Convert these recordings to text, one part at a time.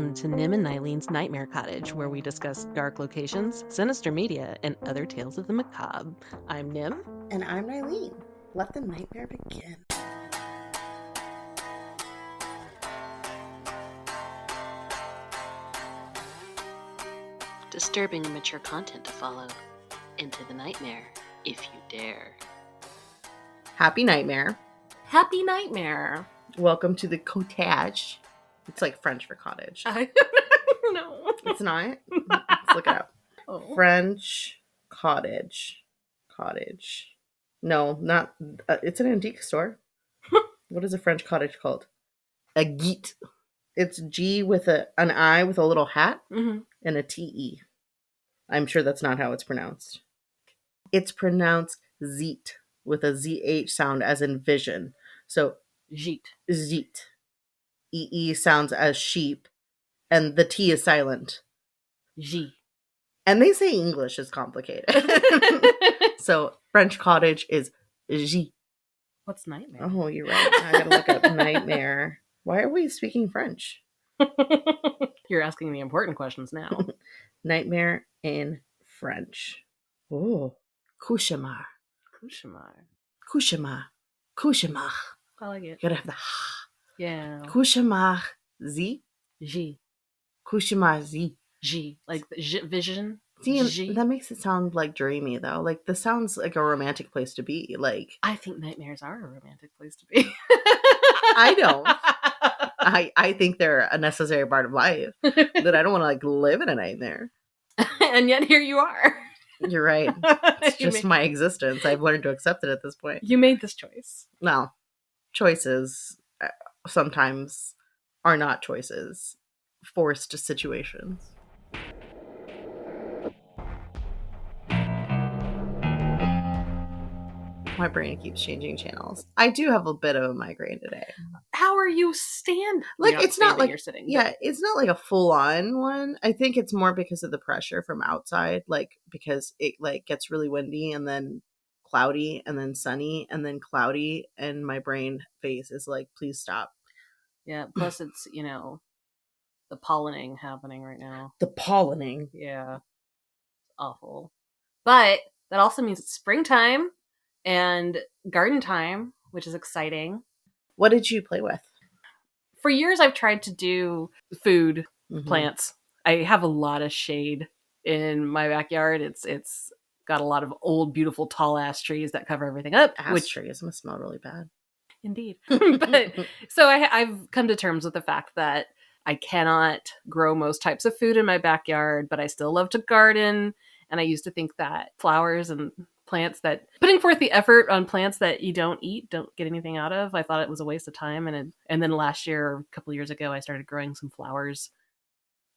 Welcome to Nim and Nylene's Nightmare Cottage, where we discuss dark locations, sinister media, and other tales of the macabre. I'm Nim. And I'm Nylene. Let the nightmare begin. Disturbing and mature content to follow. Into the nightmare, if you dare. Happy nightmare. Happy nightmare. Welcome to the cottage. It's like French for cottage. I no. It's not? Let's look it up. Oh. French cottage. Cottage. No, not. It's an antique store. What is a French cottage called? A gîte. It's G with an I with a little hat and a T-E. I'm sure that's not how it's pronounced. It's pronounced zeet with a ZH sound as in vision. So, Jeet. zeet. E sounds as sheep, and the T is silent. G. And they say English is complicated. So, French cottage is G. What's nightmare? Oh, you're right. I gotta look up nightmare. Why are we speaking French? You're asking the important questions now. Nightmare in French. Oh, cauchemar. Cauchemar. Cauchemar. Cauchemar. I like it. You gotta have the Yeah. cauchemar Z. G. Cauchemar Z. G. Like vision. See, G. that makes it sound like dreamy though. Like this sounds like a romantic place to be. Like I think nightmares are a romantic place to be. I don't. I think they're a necessary part of life. That I don't want to like live in a nightmare. And yet here you are. You're right. It's just my existence. I've learned to accept it at this point. You made this choice. No. Choices sometimes are not choices. Forced situations. My brain keeps changing channels. I do have a bit of a migraine today. How are you standing? Like it's not like you're sitting. Yeah, it's not like a full on one. I think it's more because of the pressure from outside, like because it like gets really windy and then cloudy and then sunny and then cloudy, and my brain face is like, please stop. Yeah, plus it's, the pollinating happening right now. The pollinating. Yeah. It's awful. But that also means it's springtime and garden time, which is exciting. What did you play with? For years, I've tried to do food plants. I have a lot of shade in my backyard. It's got a lot of old, beautiful, tall ass trees that cover everything up. Trees must smell really bad. Indeed. But so I've come to terms with the fact that I cannot grow most types of food in my backyard, but I still love to garden. And I used to think that flowers and plants that putting forth the effort on plants that you don't eat, don't get anything out of, I thought it was a waste of time. And then last year, or a couple of years ago, I started growing some flowers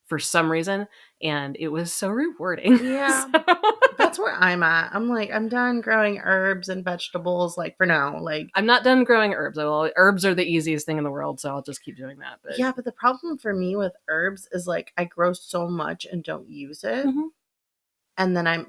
for some reason, and it was so rewarding. Yeah. That's where I'm at. I'm like, I'm done growing herbs and vegetables, like for now. Like I'm not done growing herbs. Herbs are the easiest thing in the world, so I'll just keep doing that. But yeah, but the problem for me with herbs is like I grow so much and don't use it. And then I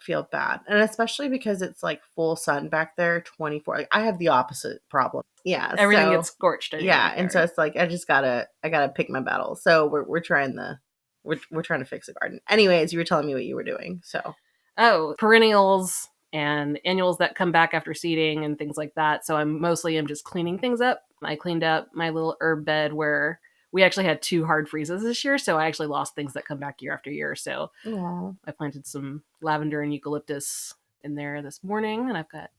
feel bad. And especially because it's like full sun back there 24. Like I have the opposite problem. Yeah. Everything gets scorched. Yeah. And so it's like I gotta pick my battles. So we're trying to fix a garden. Anyways, you were telling me what you were doing. So perennials and annuals that come back after seeding and things like that. So I'm just cleaning things up. I cleaned up my little herb bed where we actually had 2 hard freezes this year, so I actually lost things that come back year after year. So I planted some lavender and eucalyptus in there this morning, and I've got...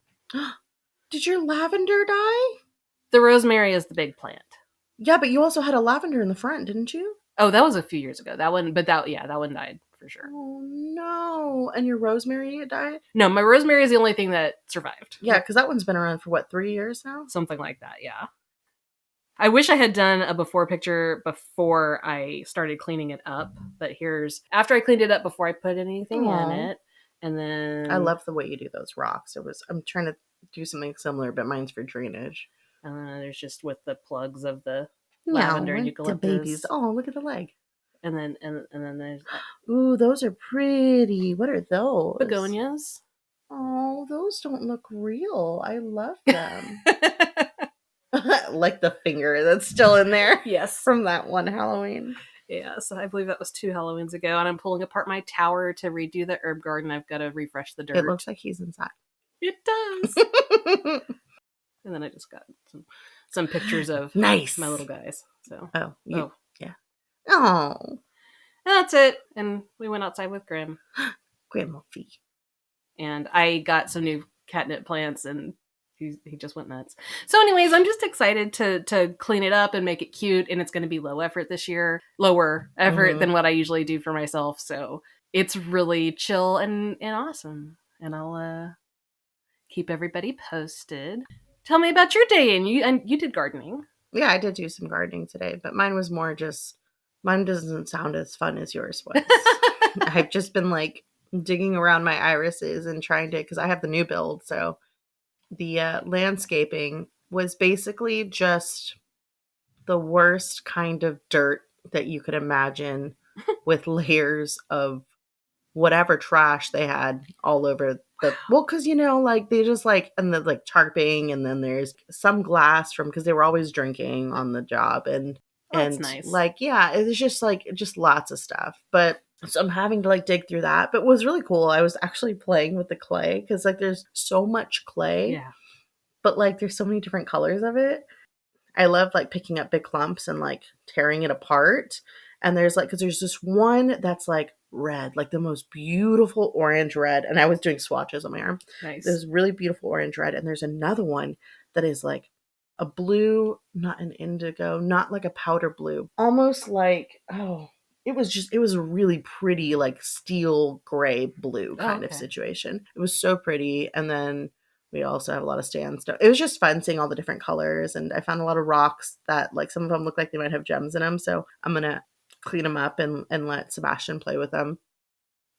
Did your lavender die? The rosemary is the big plant. Yeah, but you also had a lavender in the front, didn't you? Oh, that was a few years ago. That one died for sure. Oh, no. And your rosemary died? No, my rosemary is the only thing that survived. Yeah, because that one's been around for, 3 years now? Something like that, yeah. I wish I had done a before picture before I started cleaning it up, but after I cleaned it up before I put anything in it, and then... I love the way you do those rocks. I'm trying to do something similar, but mine's for drainage. And then there's just with the plugs of the lavender and eucalyptus. The babies. Oh, look at the leg. And then there's... Ooh, those are pretty. What are those? Begonias. Oh, those don't look real. I love them. Like the finger that's still in there. Yes. From that one Halloween. Yes, I believe that was 2 Halloweens ago, and I'm pulling apart my tower to redo the herb garden. I've got to refresh the It dirt. looks like he's inside. It does. And then I just got some pictures of nice. my little guys. So yeah. Oh, and that's it. And we went outside with Grim. Grandma Fee. And I got some new catnip plants, and he just went nuts. So anyways, I'm just excited to clean it up and make it cute, and it's going to be lower effort this year than what I usually do for myself. So it's really chill and awesome. And I'll keep everybody posted. Tell me about your day, and you did gardening. Yeah, I did do some gardening today, but mine was more just, mine doesn't sound as fun as yours was. I've just been like digging around my irises and trying to, because I have the new build, so the landscaping was basically just the worst kind of dirt that you could imagine with layers of whatever trash they had all over because like they just like, and the like tarping, and then there's some glass from, because they were always drinking on the job, and That's nice. like, yeah, it's just like lots of stuff. But so I'm having to like dig through that. But what was really cool, I was actually playing with the clay, because like there's so much clay, Yeah, but like there's so many different colors of it. I love like picking up big clumps and like tearing it apart. And there's like, because there's this one that's like red, like the most beautiful orange red. And I was doing swatches on my arm. nice. There's really beautiful orange red. And there's another one that is like a blue, not an indigo, not like a powder blue, almost like, it was a really pretty, like steel gray blue kind of situation. It was so pretty. And then we also have a lot of stands. It was just fun seeing all the different colors. And I found a lot of rocks that like some of them look like they might have gems in them. So I'm going to clean them up and let Sebastian play with them.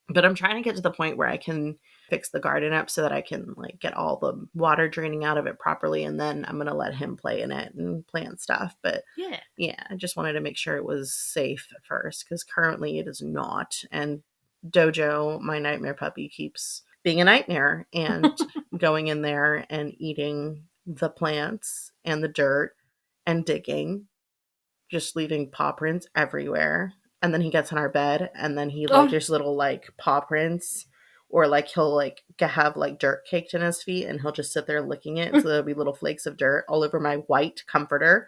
But I'm trying to get to the point where I can fix the garden up so that I can like get all the water draining out of it properly. And then I'm going to let him play in it and plant stuff. But yeah, I just wanted to make sure it was safe at first, because currently it is not. And Dojo, my nightmare puppy, keeps being a nightmare and going in there and eating the plants and the dirt and digging, just leaving paw prints everywhere. And then he gets on our bed, and then he like there's little like paw prints, or like he'll like have like dirt caked in his feet, and he'll just sit there licking it. So there'll be little flakes of dirt all over my white comforter.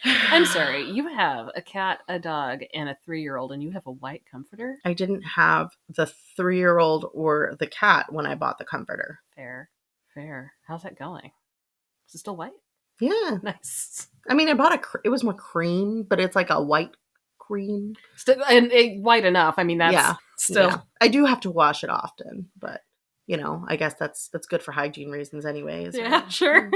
I'm sorry, you have a cat, a dog, and a 3-year-old, and you have a white comforter? I didn't have the 3-year-old or the cat when I bought the comforter. Fair. How's that going? Is it still white? Yeah. Nice. I mean, I bought it was more cream, but it's like a white cream. And white enough. I mean, that's still. Yeah. I do have to wash it often, but I guess that's good for hygiene reasons anyways. Yeah, right? Sure.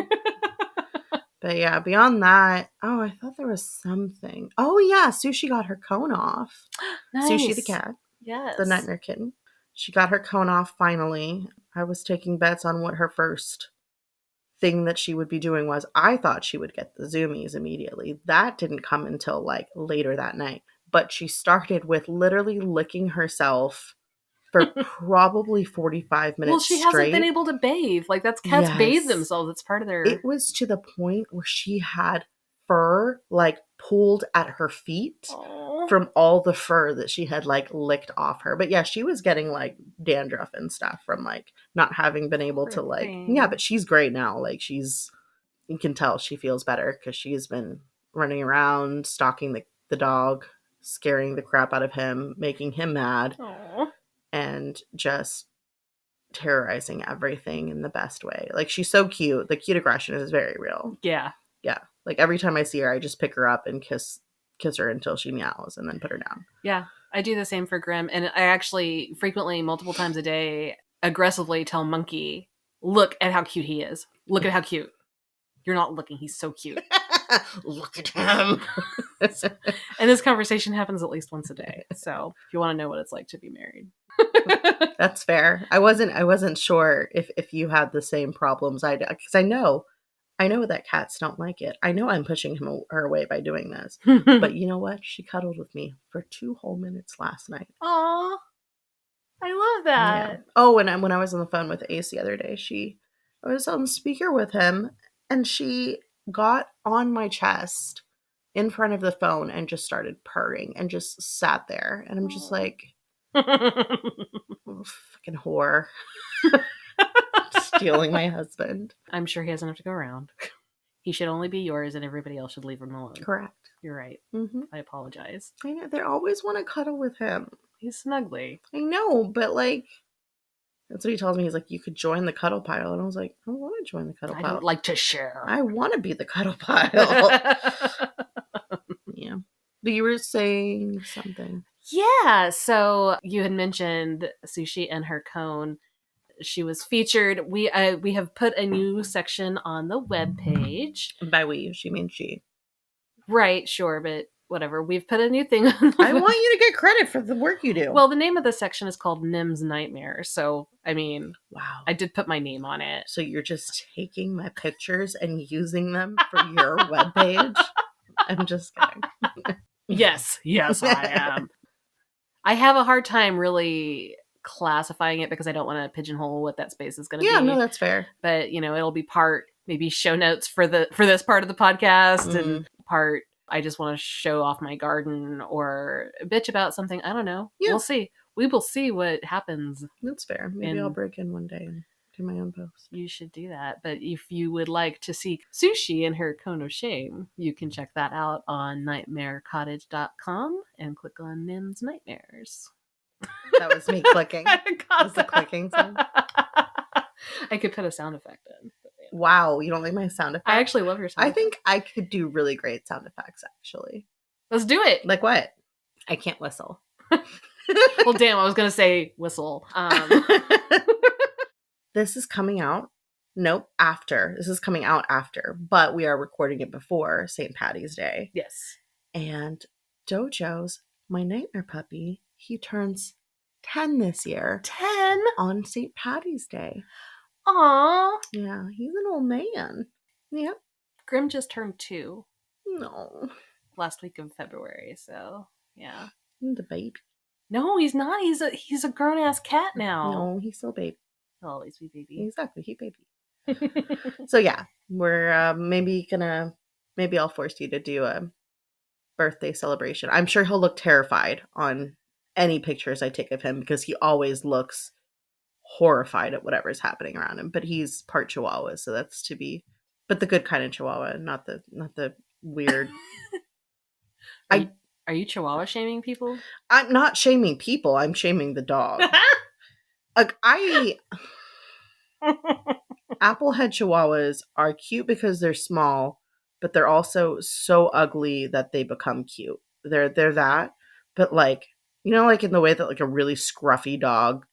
But yeah, beyond that, I thought there was something. Oh yeah, Sushi got her cone off. Nice. Sushi the cat. Yes. The nightmare kitten. She got her cone off finally. I was taking bets on what her first thing that she would be doing was. I thought she would get the zoomies immediately. That didn't come until like later that night. But she started with literally licking herself for probably 45 minutes. Well, she hasn't been able to bathe. Like, that's cats bathe themselves. It's part of their. It was to the point where she had fur like pulled at her feet. Aww. From all the fur that she had like licked off her. But yeah, she was getting like dandruff and stuff from like not having been able to like. Yeah, but she's great now. Like you can tell she feels better, because she's been running around, stalking the dog, scaring the crap out of him, making him mad. Aww. And just terrorizing everything in the best way. Like, she's so cute. The cute aggression is very real. Yeah. Like, every time I see her, I just pick her up and kiss her until she meows, and then put her down. Yeah, I do the same for Grim. And I actually frequently, multiple times a day, aggressively tell Monkey, look at how cute he is. Look at how cute. You're not looking. He's so cute. Look at him. And this conversation happens at least once a day. So if you want to know what it's like to be married. That's fair. I wasn't sure if you had the same problems I did, because I know that cats don't like it. I know I'm pushing her away by doing this. But you know what? She cuddled with me for 2 whole minutes last night. Aw. I love that. Yeah. Oh, and when I was on the phone with Ace the other day, I was on speaker with him, and she got on my chest in front of the phone and just started purring and just sat there. And I'm just like, oh, fucking whore. Stealing my husband. I'm sure he has enough to go around. He should only be yours and everybody else should leave him alone. Correct. You're right. I apologize. I know, they always want to cuddle with him. He's snuggly. I know, but like, that's what he tells me. He's like, you could join the cuddle pile. And I was like, I don't want to join the cuddle pile. I don't like to share. I want to be the cuddle pile. Yeah. But you were saying something. Yeah. So you had mentioned Sushi and her cone. She was featured. We have put a new section on the webpage. By we, she means she. Right, sure, but whatever. We've put a new thing on I want you to get credit for the work you do. Well, the name of the section is called Nim's Nightmare. So, I mean, wow. I did put my name on it. So you're just taking my pictures and using them for your webpage? I'm just kidding. Yes, I am. I have a hard time really classifying it because I don't want to pigeonhole what that space is going to be. Yeah, no, that's fair. But, it'll be part, maybe show notes for this part of the podcast and part I just want to show off my garden or bitch about something. I don't know. Yeah. We'll see. We will see what happens. That's fair. Maybe I'll break in one day and do my own post. You should do that. But if you would like to see Sushi and her cone of shame, you can check that out on nightmarecottage.com and click on Nim's Nightmares. That was me clicking. That was the clicking sound. I could put a sound effect in. Wow, you don't like my sound effects? I actually love your sound effects. I think I could do really great sound effects, actually. Let's do it. Like what? I can't whistle. Well, damn, I was going to say whistle. This is coming out. Nope, after. This is coming out after, but we are recording it before St. Patty's Day. Yes. And Dojo's, my nightmare puppy, he turns 10 this year. 10? On St. Patty's Day. Aww. Yeah, he's an old man. Yep. Grim just turned 2. No. Last week of February, so yeah. The baby. No, he's not. He's a grown ass cat now. No, he's still baby. He'll always be baby. Exactly, he baby. So yeah, we're maybe I'll force you to do a birthday celebration. I'm sure he'll look terrified on any pictures I take of him because he always looks horrified at whatever's happening around him. But he's part Chihuahua, so that's to be. But the good kind of Chihuahua, not the weird. Are you Chihuahua shaming people? I'm not shaming people. I'm shaming the dog. Like Applehead Chihuahuas are cute because they're small, but they're also so ugly that they become cute. They're that, but like, like in the way that like a really scruffy dog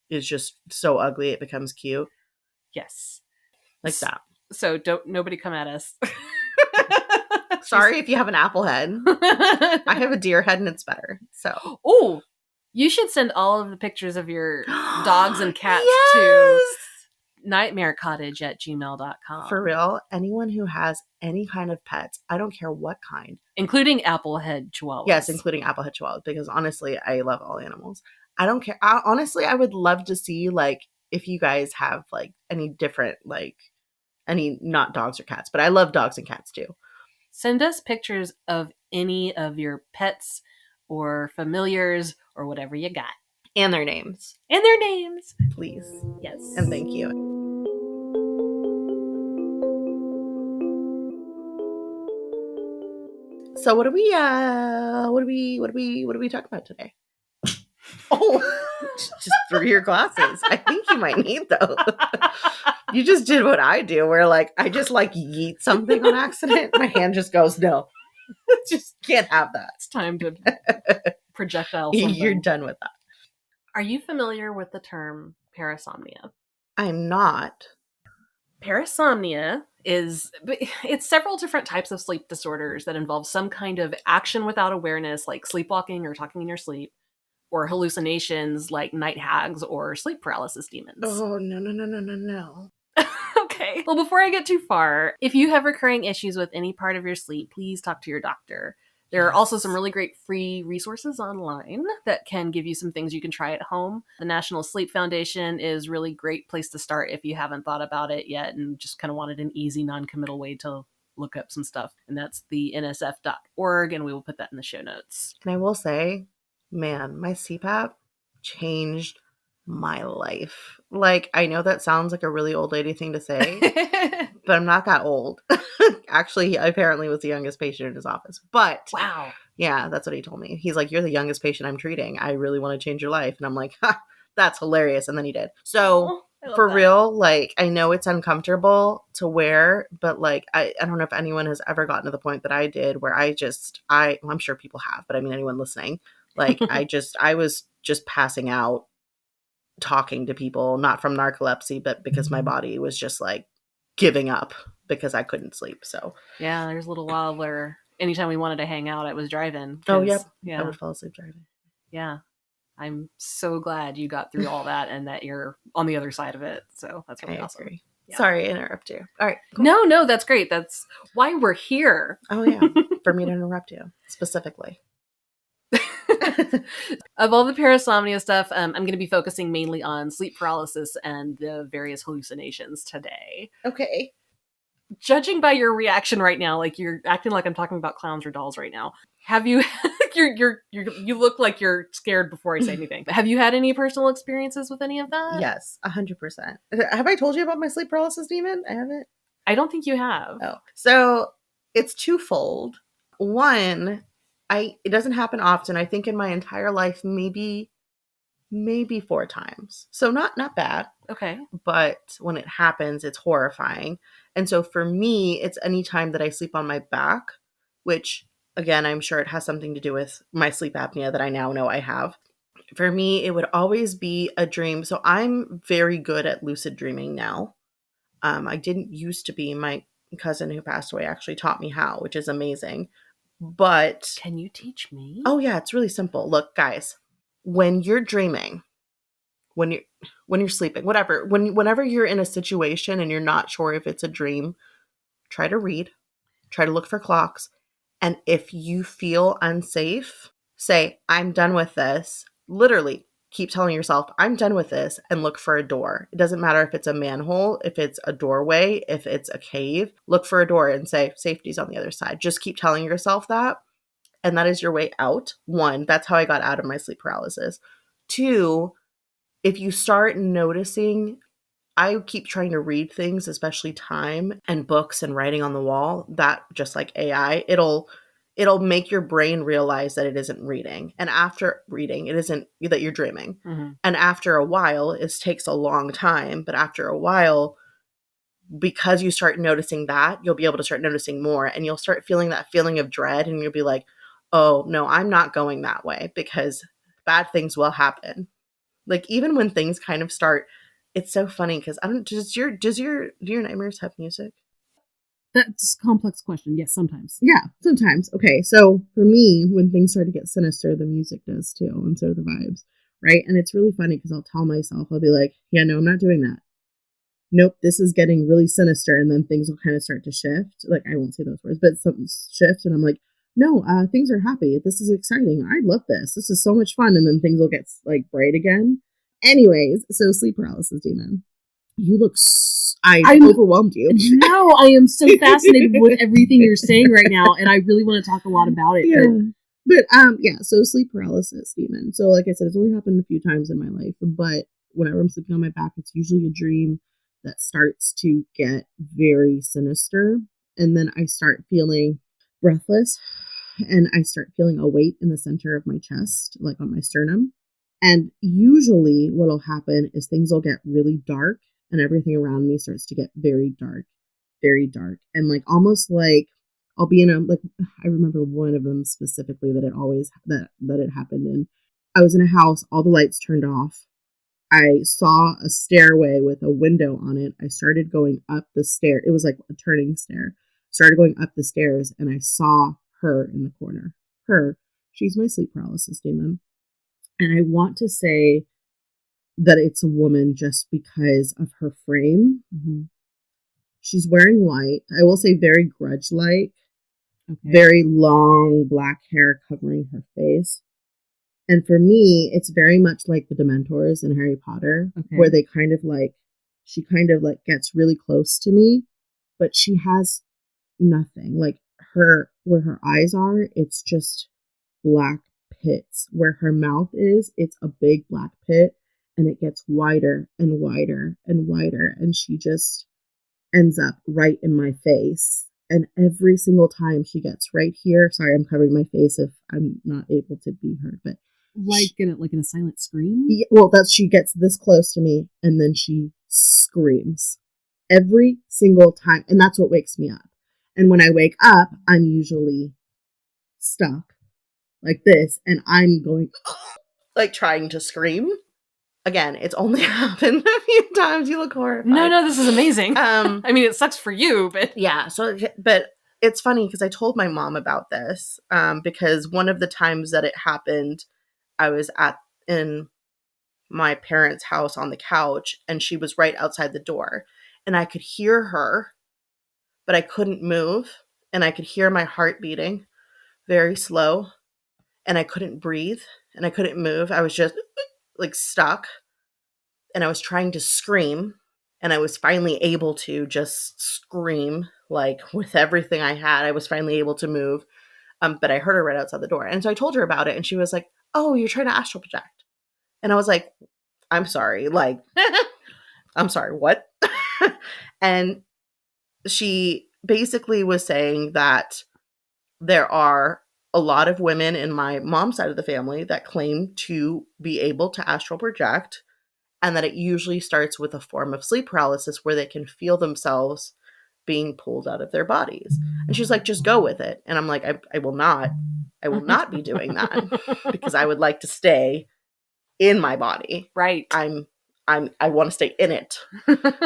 is just so ugly it becomes cute. Yes. Like that. So nobody come at us. Sorry if you have an apple head. I have a deer head and it's better. So. Oh, you should send all of the pictures of your dogs and cats yes! to nightmarecottage@gmail.com. For real, anyone who has any kind of pets, I don't care what kind. Including applehead chihuahuas. Yes, including applehead chihuahuas, because honestly, I love all animals. I don't care. Honestly, I would love to see, like, if you guys have, like, any different, like, any, not dogs or cats, but I love dogs and cats too. Send us pictures of any of your pets or familiars or whatever you got. And their names. Please. Yes. And thank you. So what do we talk about today? Oh, just through your glasses. I think you might need those. You just did what I do, where like I just like yeet something on accident. My hand just goes, no. Just can't have that. It's time to projectile something. You're done with that. Are you familiar with the term parasomnia? I'm not. Parasomnia it's several different types of sleep disorders that involve some kind of action without awareness, like sleepwalking or talking in your sleep, or hallucinations like night hags or sleep paralysis demons. Oh, no. Okay. Well, before I get too far, if you have recurring issues with any part of your sleep, please talk to your doctor. There are also some really great free resources online that can give you some things you can try at home. The National Sleep Foundation is a really great place to start if you haven't thought about it yet and just kind of wanted an easy, non-committal way to look up some stuff. And that's the nsf.org, and we will put that in the show notes. And I will say, man, my CPAP changed my life. Like, I know that sounds like a really old lady thing to say, but I'm not that old. Actually, he apparently was the youngest patient in his office. But wow. Yeah, that's what he told me. He's like, you're the youngest patient I'm treating. I really want to change your life. And I'm like, ha, that's hilarious. And then he did. So for real, like, I know it's uncomfortable to wear, but like, I don't know if anyone has ever gotten to the point that I did where well, I'm sure people have, but I mean, anyone listening, like, I was just passing out, talking to people, not from narcolepsy, but because my body was just like giving up because I couldn't sleep. So yeah, there's a little while where anytime we wanted to hang out, I was driving. Oh, yep. Yeah. I would fall asleep driving. Yeah. I'm so glad you got through all that and that you're on the other side of it. So that's really awesome. Agree. Yeah. Sorry, I interrupt you. All right. Cool. No, that's great. That's why we're here. Oh, yeah. For me to interrupt you, specifically. Of all the parasomnia stuff, I'm going to be focusing mainly on sleep paralysis and the various hallucinations today. Okay. Judging by your reaction right now, like you're acting like I'm talking about clowns or dolls right now. Have you? You look like you're scared before I say anything. Have you had any personal experiences with any of that? Yes, 100%. Have I told you about my sleep paralysis demon? I haven't. I don't think you have. Oh, so it's twofold. One, it doesn't happen often. I think in my entire life, maybe 4 times. So not bad. Okay. But when it happens, it's horrifying. And so for me, it's any time that I sleep on my back, which again, I'm sure it has something to do with my sleep apnea that I now know I have. For me, it would always be a dream. So I'm very good at lucid dreaming now. I didn't used to be. My cousin who passed away actually taught me how, which is amazing. But can you teach me? Oh yeah, it's really simple. Look, guys, when you're dreaming, when you're sleeping, whatever, whenever you're in a situation and you're not sure if it's a dream, try to read, try to look for clocks. And if you feel unsafe, say, I'm done with this. Literally, keep telling yourself, I'm done with this, and look for a door. It doesn't matter if it's a manhole, if it's a doorway, if it's a cave. Look for a door and say, safety's on the other side. Just keep telling yourself that. And that is your way out. 1, that's how I got out of my sleep paralysis. 2, if you start noticing, I keep trying to read things, especially time and books and writing on the wall, that just like AI, it'll make your brain realize that it isn't reading. And after reading, it isn't that you're dreaming. Mm-hmm. And after a while, it takes a long time, but after a while, because you start noticing that, you'll be able to start noticing more, and you'll start feeling that feeling of dread, and you'll be like, oh no, I'm not going that way because bad things will happen. Like even when things kind of start, it's so funny because I don't. Do your nightmares have music? That's a complex question. Yes, sometimes. Yeah, sometimes. Okay, so for me, when things start to get sinister, the music does too, and so do the vibes, right? And it's really funny because I'll tell myself, I'll be like, yeah, no, I'm not doing that. Nope, this is getting really sinister, and then things will kind of start to shift. Like I won't say those words, but something shift, and I'm like, no, things are happy. This is exciting. I love this. This is so much fun. And then things will get like bright again. Anyways, so sleep paralysis demon. You look I overwhelmed you. No, I am so fascinated with everything you're saying right now, and I really want to talk a lot about it. Yeah. But so sleep paralysis demon. So like I said, it's only happened a few times in my life, but whenever I'm sleeping on my back, it's usually a dream that starts to get very sinister. And then I start feeling breathless, and I start feeling a weight in the center of my chest, like on my sternum. And usually what'll happen is things will get really dark, and everything around me starts to get very dark, and like almost like I'll be in I remember one of them specifically that it happened in. I was in a house, all the lights turned off. I saw a stairway with a window on it. I started going up the stair. It was like a turning stair. Started going up the stairs, and I saw her in the corner. She's my sleep paralysis demon. And I want to say that it's a woman just because of her frame. Mm-hmm. She's wearing white. I will say very grudge-like. Okay. Very long black hair covering her face. And for me, it's very much like the Dementors in Harry Potter, where they she kind of gets really close to me, but she has nothing. Like where her eyes are, it's just black pits. Where her mouth is, it's a big black pit, and it gets wider and wider and wider, and she just ends up right in my face. And every single time she gets right here, sorry, I'm covering my face if I'm not able to be heard, but like in a silent scream. Yeah, well, she gets this close to me, and then she screams every single time, and that's what wakes me up. And when I wake up, I'm usually stuck like this, and I'm going like trying to scream. Again, it's only happened a few times. You look horrified. No, this is amazing. I mean, it sucks for you, but yeah. So, but it's funny because I told my mom about this because one of the times that it happened, I was in my parents' house on the couch, and she was right outside the door, and I could hear her, but I couldn't move, and I could hear my heart beating very slow, and I couldn't breathe, and I couldn't move. I was just like stuck, and I was trying to scream, and I was finally able to just scream like with everything I had. I was finally able to move, but I heard her right outside the door, and so I told her about it, and she was like, "Oh, you're trying to astral project," and I was like, "I'm sorry, like, I'm sorry, what?" And she basically was saying that there are a lot of women in my mom's side of the family that claim to be able to astral project, and that it usually starts with a form of sleep paralysis where they can feel themselves being pulled out of their bodies. And she's like, just go with it. And I'm like, I will not be doing that because I would like to stay in my body. Right. I want to stay in it.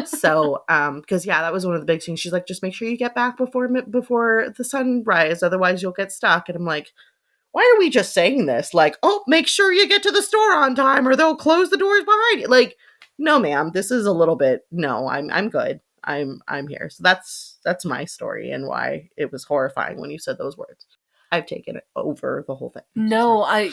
So, because yeah, that was one of the big things. She's like, just make sure you get back before the sunrise, otherwise you'll get stuck. And I'm like, why are we just saying this? Like, oh, make sure you get to the store on time, or they'll close the doors behind you. Like, no, ma'am, this is a little bit. No, I'm good. I'm here. So that's my story and why it was horrifying when you said those words. I've taken it over the whole thing. No, I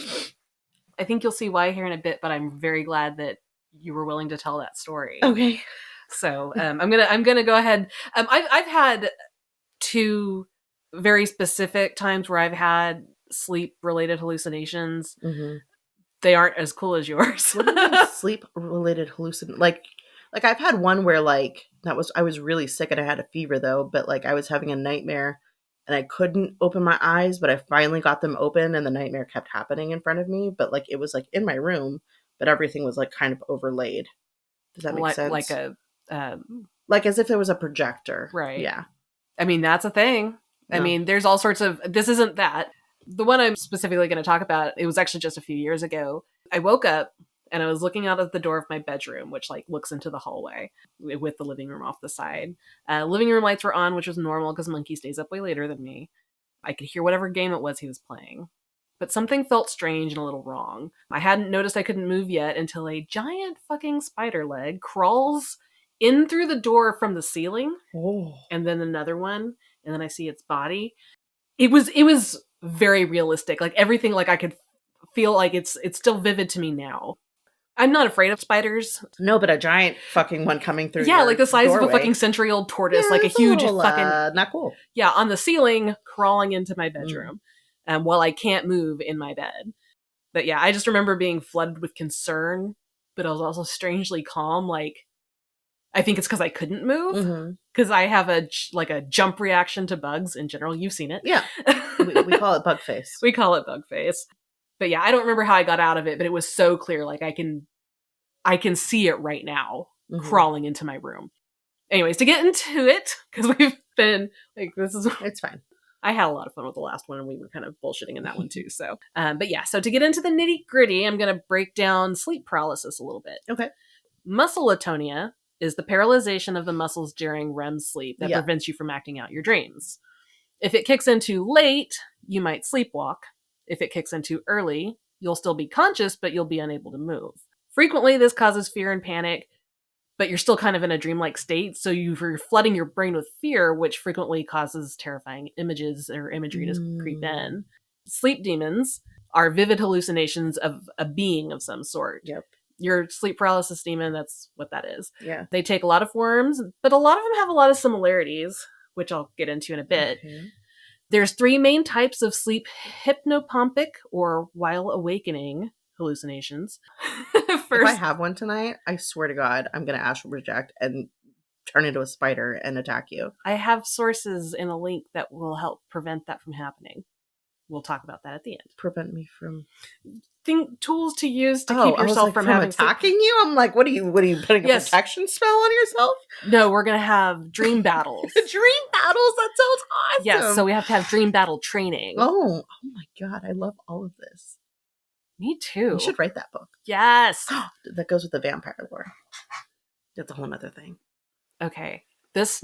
think you'll see why here in a bit, but I'm very glad that you were willing to tell that story. Okay. So I'm gonna go ahead. I've had two very specific times where I've had sleep related hallucinations. Mm-hmm. They aren't as cool as yours. What do you mean sleep related hallucin? Like I've had one where like I was really sick and I had a fever though, but like I was having a nightmare and I couldn't open my eyes, but I finally got them open and the nightmare kept happening in front of me. But like it was like in my room, but everything was like kind of overlaid. Does that make sense? Like as if there was a projector. Right. Yeah. I mean, that's a thing. No. I mean, there's all sorts of, this isn't that. The one I'm specifically going to talk about, it was actually just a few years ago. I woke up and I was looking out of the door of my bedroom, which like looks into the hallway with the living room off the side. Living room lights were on, which was normal because Monkey stays up way later than me. I could hear whatever game it was he was playing. But something felt strange and a little wrong. I hadn't noticed I couldn't move yet until a giant fucking spider leg crawls in through the door from the ceiling. Oh. And then another one. And then I see its body. It was very realistic. Like everything, like I could feel like it's still vivid to me now. I'm not afraid of spiders. No, but a giant fucking one coming through. Yeah, like the size doorway. of a fucking century-old tortoise, like a huge fucking not cool. Yeah, on the ceiling, crawling into my bedroom, while I can't move in my bed. But yeah, I just remember being flooded with concern, but I was also strangely calm. Like, I think it's because I couldn't move, because I have a jump reaction to bugs in general. You've seen it, yeah. we call it bug face. We call it bug face. But yeah, I don't remember how I got out of it, but it was so clear. Like I can see it right now, crawling into my room. Anyways, to get into it, because we've been like, it's fine. I had a lot of fun with the last one, and we were kind of bullshitting in that one too. So, but yeah, so to get into the nitty gritty, I'm going to break down sleep paralysis a little bit. Okay. Muscle atonia is the paralyzation of the muscles during REM sleep that prevents you from acting out your dreams. If it kicks in too late, you might sleepwalk. If it kicks in too early, you'll still be conscious, but you'll be unable to move. Frequently, this causes fear and panic, but you're still kind of in a dreamlike state, so you're flooding your brain with fear, which frequently causes terrifying images or imagery to creep in. Sleep demons are vivid hallucinations of a being of some sort. Yep. Your sleep paralysis demon, that's what that is. Yeah. They take a lot of forms, but a lot of them have a lot of similarities which I'll get into in a bit. Okay. There's 3 main types of sleep hypnopompic or while awakening hallucinations. If I have one tonight, I swear to God, I'm going to astral project and turn into a spider and attack you. I have sources in a link that will help prevent that from happening. We'll talk about that at the end. Prevent me from tools to use to keep yourself from having attacking you. I'm like, what are you putting a protection spell on yourself? No, we're gonna have dream battles. Dream battles? That sounds awesome. Yes, so we have to have dream battle training. Oh my God, I love all of this. Me too. You should write that book. Yes. That goes with the vampire lore. That's a whole other thing. Okay. This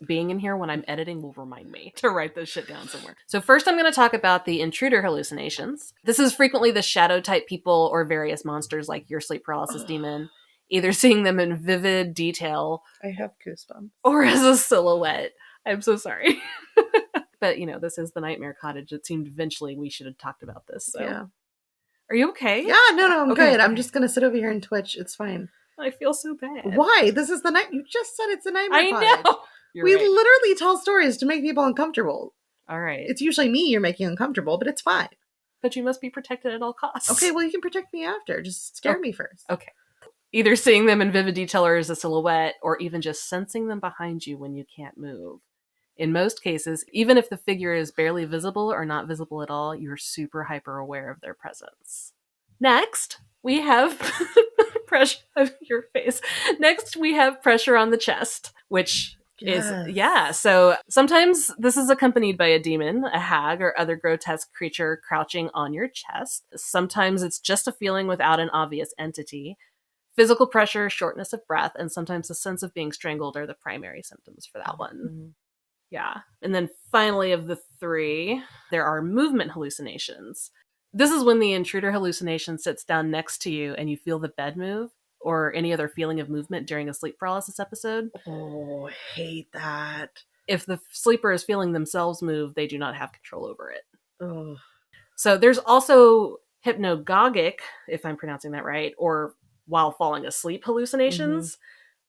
being in here when I'm editing will remind me to write this shit down somewhere. So first I'm going to talk about the intruder hallucinations. This is frequently the shadow type people or various monsters like your sleep paralysis demon, either seeing them in vivid detail. I have goosebumps. Or as a silhouette. I'm so sorry. But, this is the Nightmare Cottage. It seemed eventually we should have talked about this. So. Yeah. Are you okay? Yeah, no, I'm good. I'm just going to sit over here and twitch. It's fine. I feel so bad. Why? This is the night. You just said it's a Nightmare Cottage. I know. We literally tell stories to make people uncomfortable. All right. It's usually me you're making uncomfortable, but it's fine. But you must be protected at all costs. Okay, well, you can protect me after. Just scare me first. Okay. Either seeing them in vivid detail or as a silhouette, or even just sensing them behind you when you can't move. In most cases, even if the figure is barely visible or not visible at all, you're super hyper aware of their presence. Next, we have pressure of your face. Next, we have pressure on the chest, which is, so sometimes this is accompanied by a demon, a hag, or other grotesque creature crouching on your chest. Sometimes it's just a feeling without an obvious entity. Physical pressure, shortness of breath, and sometimes a sense of being strangled are the primary symptoms for that one. Mm-hmm. Yeah. And then finally, of the 3, there are movement hallucinations. This is when the intruder hallucination sits down next to you and you feel the bed move or any other feeling of movement during a sleep paralysis episode. Oh, I hate that. If the sleeper is feeling themselves move, they do not have control over it. Oh. So there's also hypnagogic, if I'm pronouncing that right, or while falling asleep hallucinations. Mm-hmm.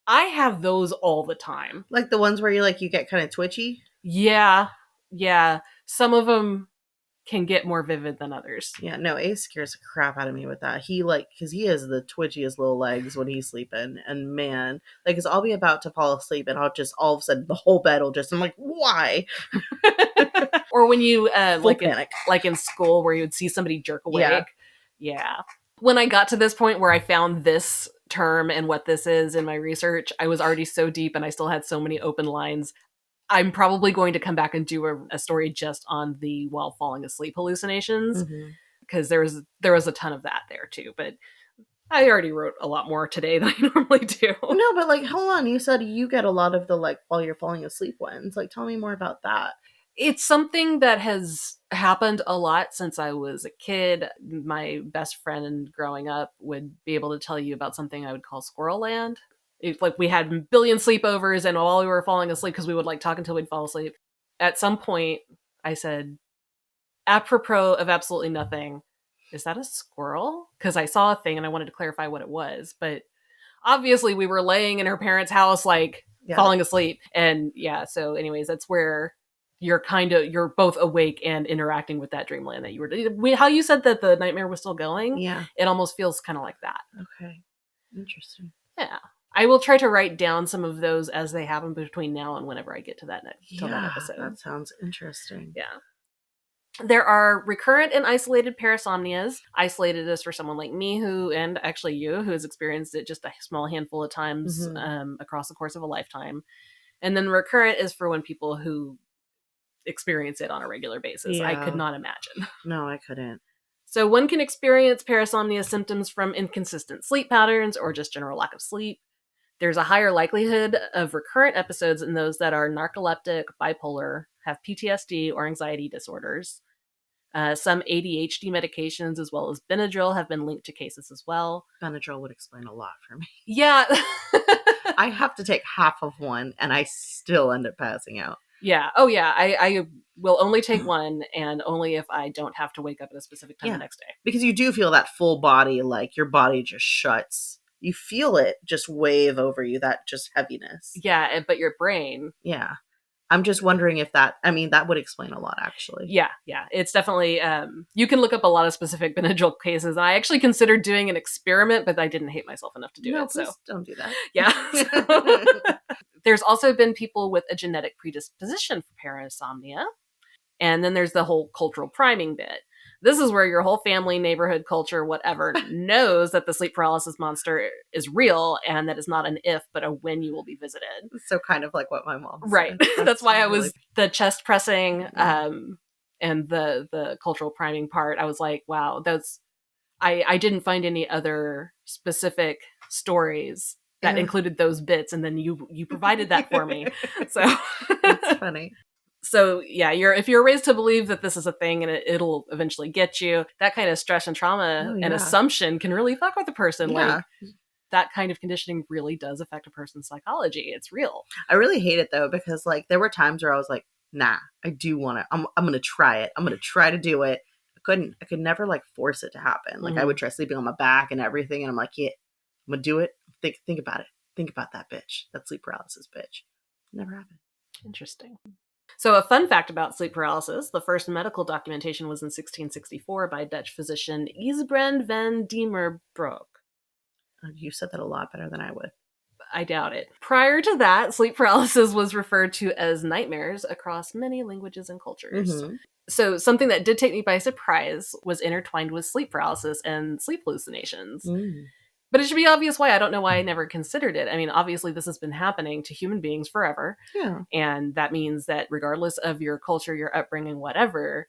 I have those all the time. Like the ones where you get kind of twitchy? Yeah. Some of them can get more vivid than others. Yeah, no, Ace scares the crap out of me with that. He because he has the twitchiest little legs when he's sleeping, and man, because I'll be about to fall asleep and I'll just all of a sudden the whole bed will I'm like, why? Or when you panic. like in school where you would see somebody jerk awake. Yeah. When I got to this point where I found this term and what this is in my research, I was already so deep and I still had so many open lines. I'm probably going to come back and do a story just on the while falling asleep hallucinations, because there was a ton of that there too. But I already wrote a lot more today than I normally do. No, but hold on. You said you get a lot of the while you're falling asleep ones. Tell me more about that. It's something that has happened a lot since I was a kid. My best friend growing up would be able to tell you about something I would call Squirrel Land. It's we had a billion sleepovers, and while we were falling asleep, because we would talk until we'd fall asleep, at some point I said, apropos of absolutely nothing, is that a squirrel? Because I saw a thing and I wanted to clarify what it was. But obviously we were laying in her parents' house, falling asleep. And so anyways, that's where you're both awake and interacting with that dreamland that you were. How you said that the nightmare was still going? Yeah. It almost feels kind of like that. Okay. Interesting. Yeah. I will try to write down some of those as they happen between now and whenever I get to that that episode. That sounds interesting. Yeah. There are recurrent and isolated parasomnias. Isolated is for someone like me and actually you, who has experienced it just a small handful of times across the course of a lifetime. And then recurrent is for when people who experience it on a regular basis. Yeah. I could not imagine. No, I couldn't. So one can experience parasomnia symptoms from inconsistent sleep patterns or just general lack of sleep. There's a higher likelihood of recurrent episodes in those that are narcoleptic, bipolar, have PTSD or anxiety disorders. Some ADHD medications as well as Benadryl have been linked to cases as well. Benadryl would explain a lot for me. Yeah. I have to take half of one and I still end up passing out. Yeah. Oh, yeah. I will only take one, and only if I don't have to wake up at a specific time the next day. Because you do feel that full body, your body just shuts. You feel it just wave over you, that just heaviness. Yeah, but your brain. Yeah. I'm just wondering if that would explain a lot, actually. Yeah. It's definitely, you can look up a lot of specific Benadryl cases. I actually considered doing an experiment, but I didn't hate myself enough to do it. Please So don't do that. yeah. So, there's also been people with a genetic predisposition for parasomnia. And then there's the whole cultural priming bit. This is where your whole family, neighborhood, culture, whatever, knows that the sleep paralysis monster is real and that it's not an if, but a when you will be visited. So kind of like what my mom said. Right. That's why I really... was the chest pressing and the cultural priming part. I was like, wow, I didn't find any other specific stories that included those bits, and then you provided that for me. So it's funny. So yeah, if you're raised to believe that this is a thing and it'll eventually get you, that kind of stress and trauma and assumption can really fuck with a person. Yeah. Like that kind of conditioning really does affect a person's psychology. It's real. I really hate it though, because like there were times where I was like, nah, I do want to, I'm going to try it. I'm going to try to do it. I could never like force it to happen. Like I would try sleeping on my back and everything. And I'm like, yeah, I'm going to do it. Think about it. Think about that bitch. That sleep paralysis bitch. Never happened. Interesting. So a fun fact about sleep paralysis, the first medical documentation was in 1664 by Dutch physician Ysbrand van Diemerbroek. You said that a lot better than I would. I doubt it. Prior to that, sleep paralysis was referred to as nightmares across many languages and cultures. Mm-hmm. So something that did take me by surprise was intertwined with sleep paralysis and sleep hallucinations. Mm. But it should be obvious why. I don't know why I never considered it. I mean, obviously this has been happening to human beings forever. Yeah. And that means that regardless of your culture, your upbringing, whatever,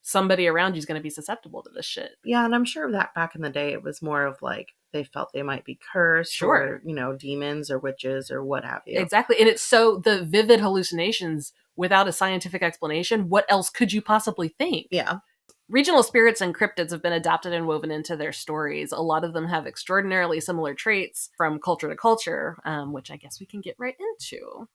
somebody around you is going to be susceptible to this shit. Yeah, and I'm sure that back in the day, it was more of like they felt they might be cursed or, demons or witches or what have you. Exactly. And it's so the vivid hallucinations without a scientific explanation, what else could you possibly think? Yeah. Regional spirits and cryptids have been adapted and woven into their stories. A lot of them have extraordinarily similar traits from culture to culture, which I guess we can get right into.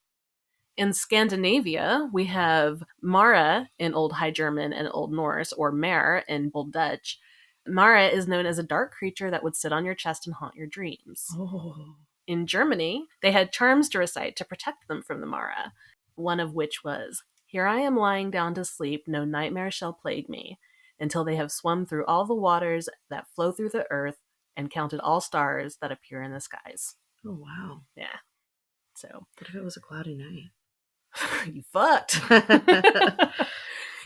In Scandinavia, we have Mara in Old High German and Old Norse, or Mare in Old Dutch. Mara is known as a dark creature that would sit on your chest and haunt your dreams. Oh. In Germany, they had charms to recite to protect them from the Mara, one of which was, "Here I am lying down to sleep, no nightmare shall plague me, until they have swum through all the waters that flow through the earth and counted all stars that appear in the skies." Oh, wow. Yeah. So. What if it was a cloudy night? You fucked.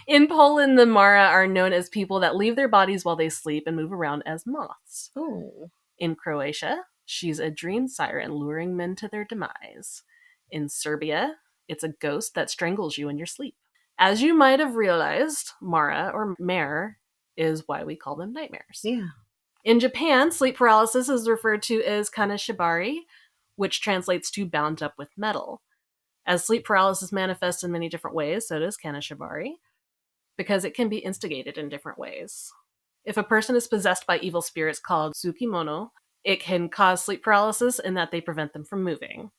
In Poland, the Mara are known as people that leave their bodies while they sleep and move around as moths. Oh. In Croatia, she's a dream siren luring men to their demise. In Serbia, it's a ghost that strangles you in your sleep. As you might have realized, Mara or mare is why we call them nightmares. Yeah. In Japan, sleep paralysis is referred to as kanashibari, which translates to bound up with metal. As sleep paralysis manifests in many different ways, so does kanashibari, because it can be instigated in different ways. If a person is possessed by evil spirits called tsukimono, it can cause sleep paralysis in that they prevent them from moving.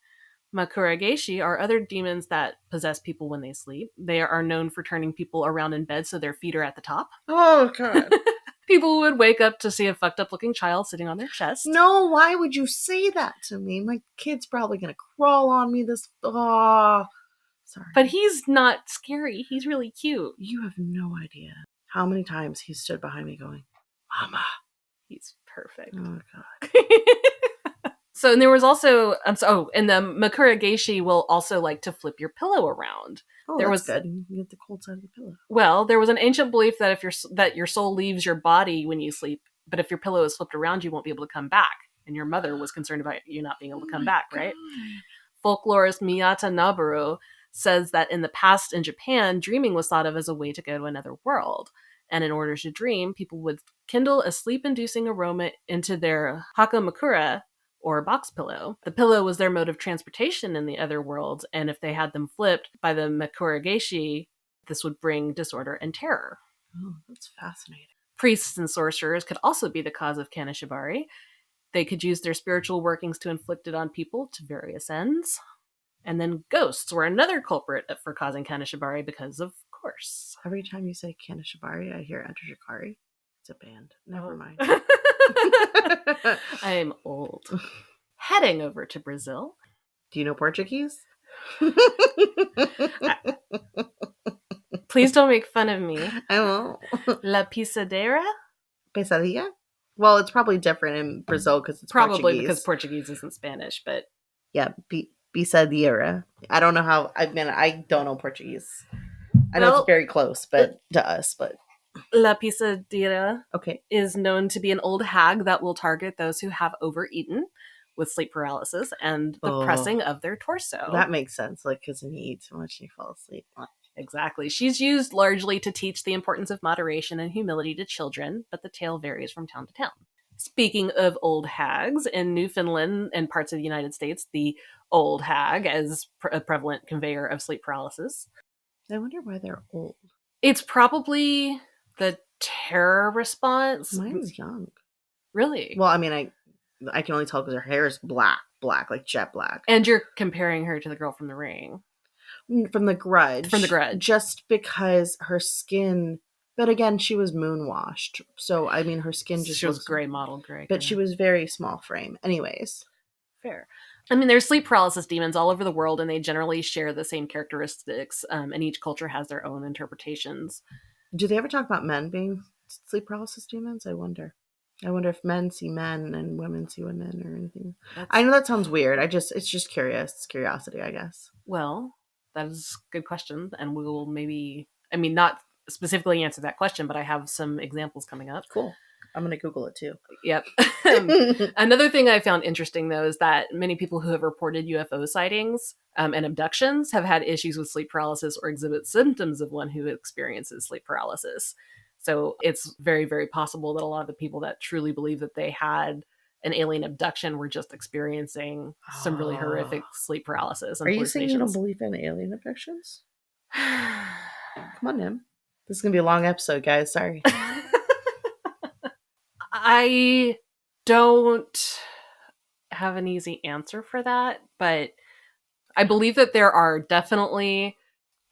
Makurageshi are other demons that possess people when they sleep. They are known for turning people around in bed so their feet are at the top. Oh, God. People would wake up to see a fucked up looking child sitting on their chest. No, why would you say that to me? My kid's probably going to crawl on me this... Oh, sorry. But he's not scary. He's really cute. You have no idea how many times he stood behind me going, "Mama." He's perfect. Oh, God. So, and there was also, and the Makurageshi will also like to flip your pillow around. Oh, that's good. You can get the cold side of the pillow. Well, there was an ancient belief that that your soul leaves your body when you sleep, but if your pillow is flipped around, you won't be able to come back. And your mother was concerned about you not being able to come back, right? Folklorist Miyata Noboru says that in the past in Japan, dreaming was thought of as a way to go to another world. And in order to dream, people would kindle a sleep-inducing aroma into their hakamakura, or box pillow. The pillow was their mode of transportation in the other worlds, and if they had them flipped by the Makurageshi, this would bring disorder and terror. Oh, that's fascinating. Priests and sorcerers could also be the cause of kanashibari. They could use their spiritual workings to inflict it on people to various ends. And then ghosts were another culprit for causing kanashibari because, of course. Every time you say kanashibari, I hear Enter Shikari. It's a band. Never mind. I'm old. Heading over to Brazil. Do you know Portuguese? Please don't make fun of me. I won't. La pisadera? Pesadilla? Well, it's probably different in Brazil because it's Probably Portuguese. because Portuguese isn't Spanish, but Yeah, Pisadilla. I don't know how. I mean, I don't know Portuguese. I know it's very close, but to us, but La pisadera okay. is known to be an old hag that will target those who have overeaten with sleep paralysis and the pressing of their torso. That makes sense, like because when you eat too much, you fall asleep. Exactly. She's used largely to teach the importance of moderation and humility to children, but the tale varies from town to town. Speaking of old hags, in Newfoundland and parts of the United States, the old hag is a prevalent conveyor of sleep paralysis. I wonder why they're old. It's probably the terror response. Mine's young. Really? Well, I mean, I can only tell because her hair is black, like jet black. And you're comparing her to the girl from The Ring. From The Grudge. From The Grudge. Just because her skin... But again, she was moonwashed. So, I mean, her skin just She was gray, model gray. But she was very small frame. Anyways. Fair. I mean, there's sleep paralysis demons all over the world, and they generally share the same characteristics, and each culture has their own interpretations. Do they ever talk about men being sleep paralysis demons? I wonder if men see men and women see women or anything. I know that sounds weird. It's just curiosity, I guess. Well, that is a good question, and we will maybe, I mean, not specifically answer that question, but I have some examples coming up. Cool. I'm going to Google it too. Yep. Another thing I found interesting, though, is that many people who have reported UFO sightings and abductions have had issues with sleep paralysis or exhibit symptoms of one who experiences sleep paralysis. So it's very, very possible that a lot of the people that truly believe that they had an alien abduction were just experiencing some really horrific sleep paralysis. Are you saying you don't believe in alien abductions? Come on, Nim. This is going to be a long episode, guys. Sorry. I don't have an easy answer for that, but I believe that there are definitely,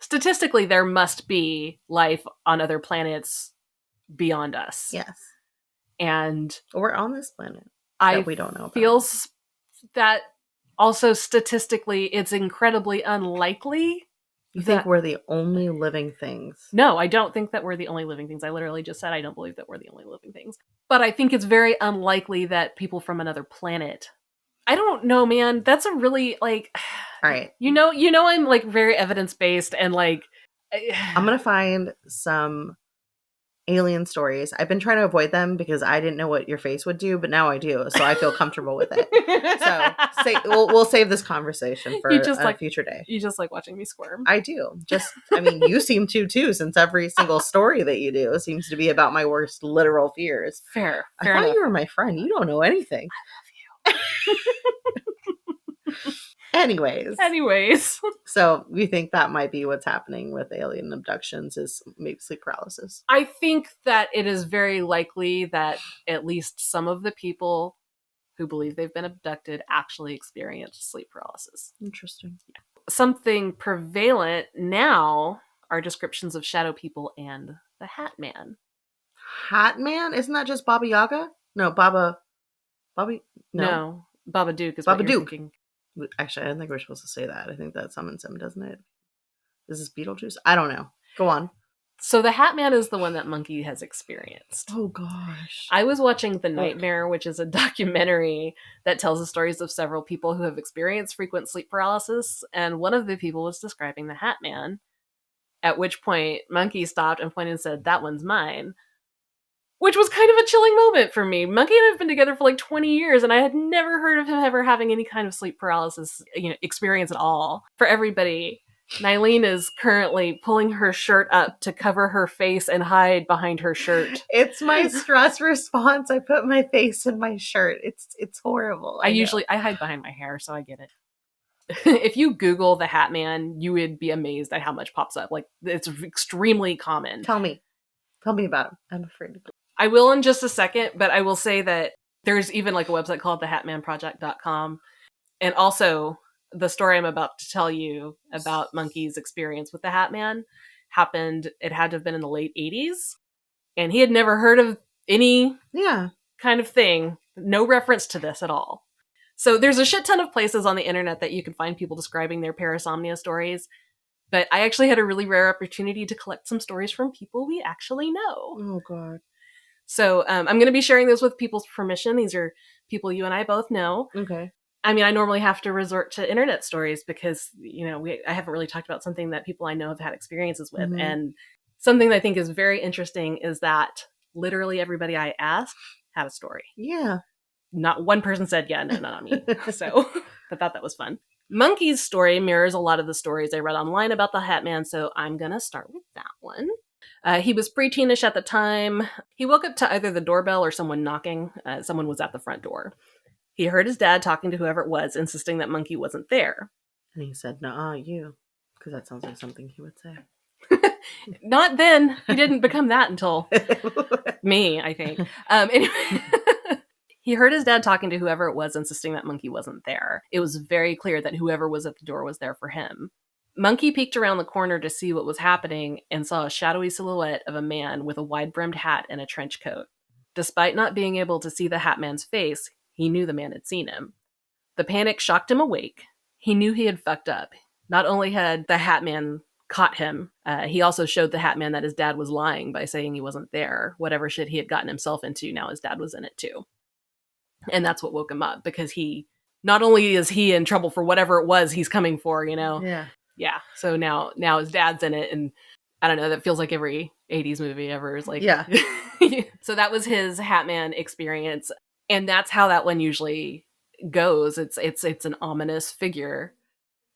statistically, there must be life on other planets beyond us. Yes. And or on this planet that we don't know about. Feels that also statistically it's incredibly unlikely. You think we're the only living things? No, I don't think that we're the only living things. I literally just said I don't believe that we're the only living things. But I think it's very unlikely that people from another planet. I don't know, man. That's a really, like... All right. You know I'm, like, very evidence-based and, like... I'm going to find some alien stories. I've been trying to avoid them because I didn't know what your face would do, but now I do, so I feel comfortable with it. So we'll save this conversation for a future day. You just like watching me squirm. I do. I mean, you seem to too, since every single story that you do seems to be about my worst literal fears. Fair I thought enough. you were my friend. You don't know anything. I love you. Anyways. So we think that might be what's happening with alien abductions is maybe sleep paralysis. I think that it is very likely that at least some of the people who believe they've been abducted actually experience sleep paralysis. Interesting. Yeah. Something prevalent now are descriptions of shadow people and the Hat Man. Hat Man? Isn't that just Baba Yaga? No, Bobby? No. Babadook is Babadook. what you're thinking. Actually, I don't think we're supposed to say that. I think that summons him, doesn't it? Is this Beetlejuice? I don't know. Go on. So the Hat Man is the one that Monkey has experienced. Oh, gosh. I was watching The Nightmare, which is a documentary that tells the stories of several people who have experienced frequent sleep paralysis, and one of the people was describing the Hat Man, at which point Monkey stopped and pointed and said, "That one's mine." Which was kind of a chilling moment for me. Monkey and I have been together for like 20 years, and I had never heard of him ever having any kind of sleep paralysis experience at all. For everybody, Nylene is currently pulling her shirt up to cover her face and hide behind her shirt. It's my stress response. I put my face in my shirt. It's horrible. I hide behind my hair, so I get it. If you Google the Hat Man, you would be amazed at how much pops up. Like, it's extremely common. Tell me about him. I'm afraid to go. I will in just a second, but I will say that there's even like a website called thehatmanproject.com. And also the story I'm about to tell you about Monkey's experience with the Hat Man it had to have been in the late 80s. And he had never heard of any kind of thing. No reference to this at all. So there's a shit ton of places on the internet that you can find people describing their parasomnia stories. But I actually had a really rare opportunity to collect some stories from people we actually know. Oh, God. So I'm going to be sharing those with people's permission. These are people you and I both know. Okay. I mean, I normally have to resort to internet stories because, I haven't really talked about something that people I know have had experiences with. Mhm. And something that I think is very interesting is that literally everybody I asked had a story. Yeah. Not one person said, yeah, no, not me. So I thought that was fun. Monkey's story mirrors a lot of the stories I read online about the Hat Man, so I'm going to start with that one. He was preteenish at the time. He woke up to either the doorbell or someone knocking. Someone was at the front door. He heard his dad talking to whoever it was, insisting that Monkey wasn't there. And he said, "Nuh-uh, you," because that sounds like something he would say. Not then. He didn't become that until me, I think. Anyway, he heard his dad talking to whoever it was, insisting that Monkey wasn't there. It was very clear that whoever was at the door was there for him. Monkey peeked around the corner to see what was happening and saw a shadowy silhouette of a man with a wide-brimmed hat and a trench coat. Despite not being able to see the Hat Man's face, he knew the man had seen him. The panic shocked him awake. He knew he had fucked up. Not only had the Hat Man caught him, he also showed the Hat Man that his dad was lying by saying he wasn't there. Whatever shit he had gotten himself into, now his dad was in it too. And that's what woke him up, because not only is he in trouble for whatever it was he's coming for, Yeah. Yeah. So now his dad's in it, and I don't know, that feels like every 80s movie ever is like. Yeah. So that was his Hat Man experience. And that's how that one usually goes. It's an ominous figure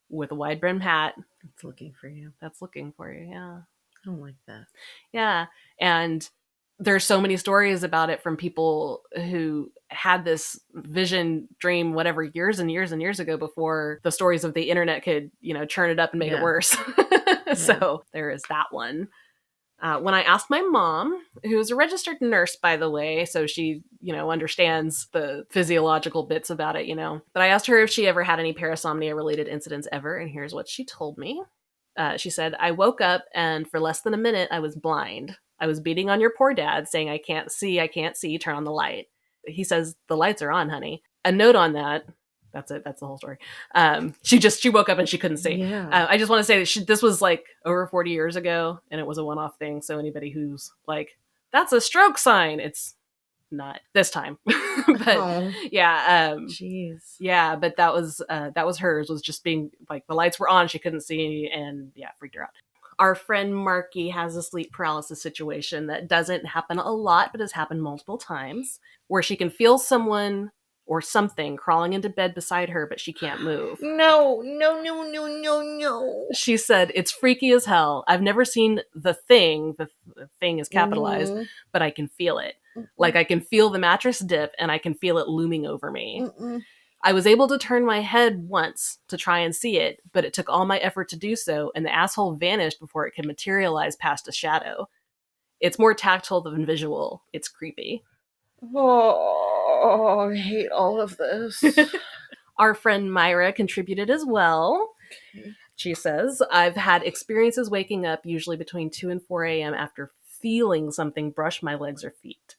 with a wide brimmed hat It's looking for you. that's looking for you. Yeah. I don't like that. Yeah. And there's so many stories about it from people who had this vision, dream, whatever, years and years and years ago, before the stories of the internet could, churn it up and make it worse. So there is that one. When I asked my mom, who's a registered nurse, by the way, so she, understands the physiological bits about it, but I asked her if she ever had any parasomnia related incidents ever, and here's what she told me. She said, "I woke up and for less than a minute, I was blind. I was beating on your poor dad, saying, I can't see, turn on the light." He says, "The lights are on, honey." A note on that. That's it. That's the whole story. She woke up and she couldn't see. Yeah. I just want to say that this was like over 40 years ago, and it was a one-off thing. So anybody who's like, "That's a stroke sign," it's not this time. But yeah, jeez. Yeah, but that was hers, was just being like, the lights were on, she couldn't see, and yeah, freaked her out. Our friend Marky has a sleep paralysis situation that doesn't happen a lot, but has happened multiple times, where she can feel someone or something crawling into bed beside her, but she can't move. No. She said, "It's freaky as hell. I've never seen the thing is capitalized, but I can feel it. Like I can feel the mattress dip, and I can feel it looming over me. I was able to turn my head once to try and see it, but it took all my effort to do so, and the asshole vanished before it could materialize past a shadow. It's more tactile than visual. It's creepy." Oh, I hate all of this. Our friend Myra contributed as well. Okay. She says, "I've had experiences waking up usually between 2 and 4 a.m. after feeling something brush my legs or feet.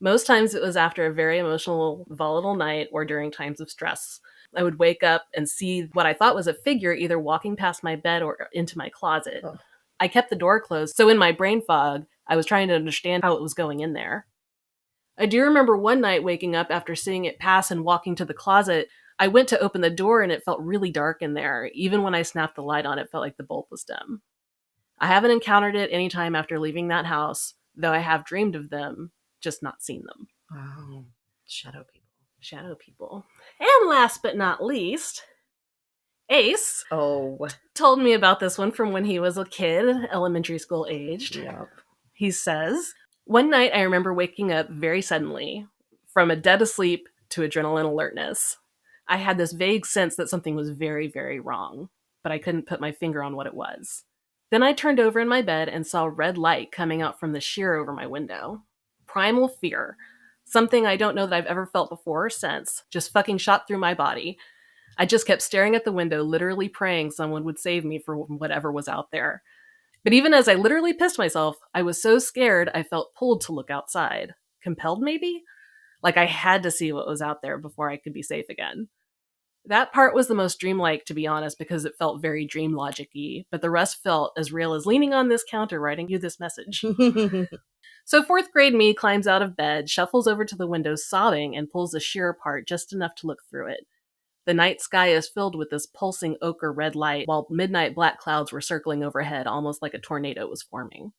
Most times it was after a very emotional, volatile night or during times of stress. I would wake up and see what I thought was a figure either walking past my bed or into my closet. Oh. I kept the door closed, so in my brain fog, I was trying to understand how it was going in there. I do remember one night waking up after seeing it pass and walking to the closet. I went to open the door and it felt really dark in there. Even when I snapped the light on, it felt like the bulb was dim. I haven't encountered it any time after leaving that house, though I have dreamed of them, just not seen them." Wow. Shadow people. And last but not least, Ace told me about this one from when he was a kid, elementary school aged. Yep. He says, "One night I remember waking up very suddenly, from a dead asleep to adrenaline alertness. I had this vague sense that something was very, very wrong, but I couldn't put my finger on what it was. Then I turned over in my bed and saw red light coming out from the sheer over my window. Primal fear. Something I don't know that I've ever felt before or since, just fucking shot through my body. I just kept staring at the window, literally praying someone would save me for whatever was out there. But even as I literally pissed myself, I was so scared I felt pulled to look outside. Compelled, maybe? Like I had to see what was out there before I could be safe again. That part was the most dreamlike, to be honest, because it felt very dream logic-y, but the rest felt as real as leaning on this counter writing you this message. So fourth grade me climbs out of bed, shuffles over to the window sobbing, and pulls the sheer apart just enough to look through it. The night sky is filled with this pulsing ochre red light, while midnight black clouds were circling overhead, almost like a tornado was forming.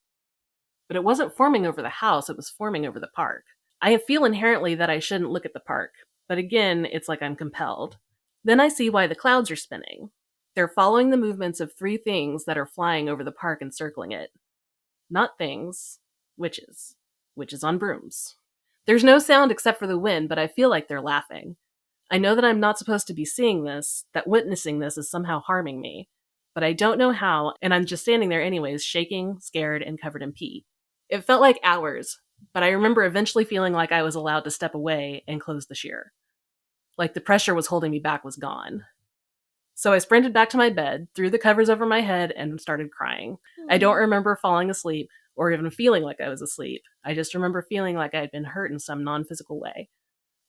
But it wasn't forming over the house, it was forming over the park. I feel inherently that I shouldn't look at the park, but again, it's like I'm compelled. Then I see why the clouds are spinning. They're following the movements of three things that are flying over the park and circling it. Not things, witches. Witches on brooms. There's no sound except for the wind, but I feel like they're laughing. I know that I'm not supposed to be seeing this, that witnessing this is somehow harming me, but I don't know how, and I'm just standing there anyways, shaking, scared, and covered in pee. It felt like hours, but I remember eventually feeling like I was allowed to step away and close the sheer. Like the pressure was holding me back was gone. So I sprinted back to my bed, threw the covers over my head, and started crying. I don't remember falling asleep or even feeling like I was asleep. I just remember feeling like I had been hurt in some non-physical way,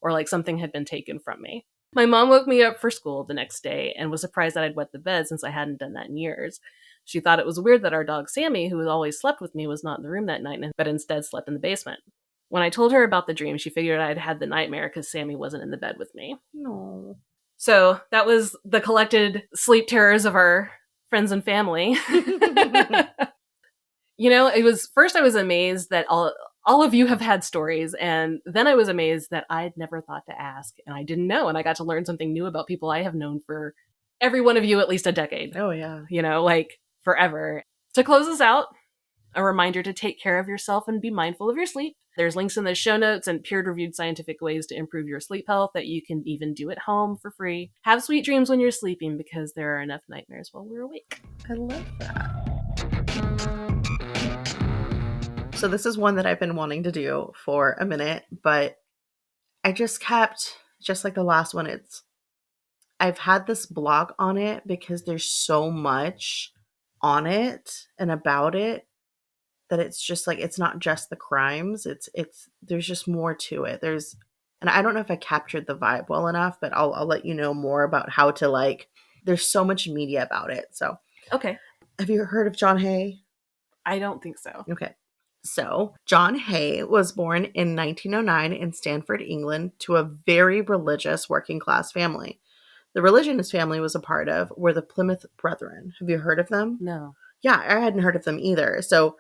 or like something had been taken from me. My mom woke me up for school the next day and was surprised that I'd wet the bed since I hadn't done that in years. She thought it was weird that our dog Sammy, who had always slept with me, was not in the room that night, but instead slept in the basement. When I told her about the dream, she figured I'd had the nightmare because Sammy wasn't in the bed with me. No. So that was the collected sleep terrors of our friends and family. You know, it was first I was amazed that all of you have had stories, and then I was amazed that I'd never thought to ask, and I didn't know, and I got to learn something new about people I have known for every one of you at least a decade. Oh, yeah. You know, like forever. To close us out, a reminder to take care of yourself and be mindful of your sleep. There's links in the show notes and peer-reviewed scientific ways to improve your sleep health that you can even do at home for free. Have sweet dreams when you're sleeping because there are enough nightmares while we're awake. I love that. So this is one that I've been wanting to do for a minute, but I just kept, just like the last one, I've had this blog on it because there's so much on it and about it that it's just like, it's not just the crimes. There's just more to it. And I don't know if I captured the vibe well enough, but I'll let you know more about how to there's so much media about it. So, Okay. have you heard of John Haigh? I don't think so. Okay. So, John Haigh was born in 1909 in Stanford, England, to a very religious working class family. The religion his family was a part of were the Plymouth Brethren. Have you heard of them? No. Yeah, I hadn't heard of them either. So,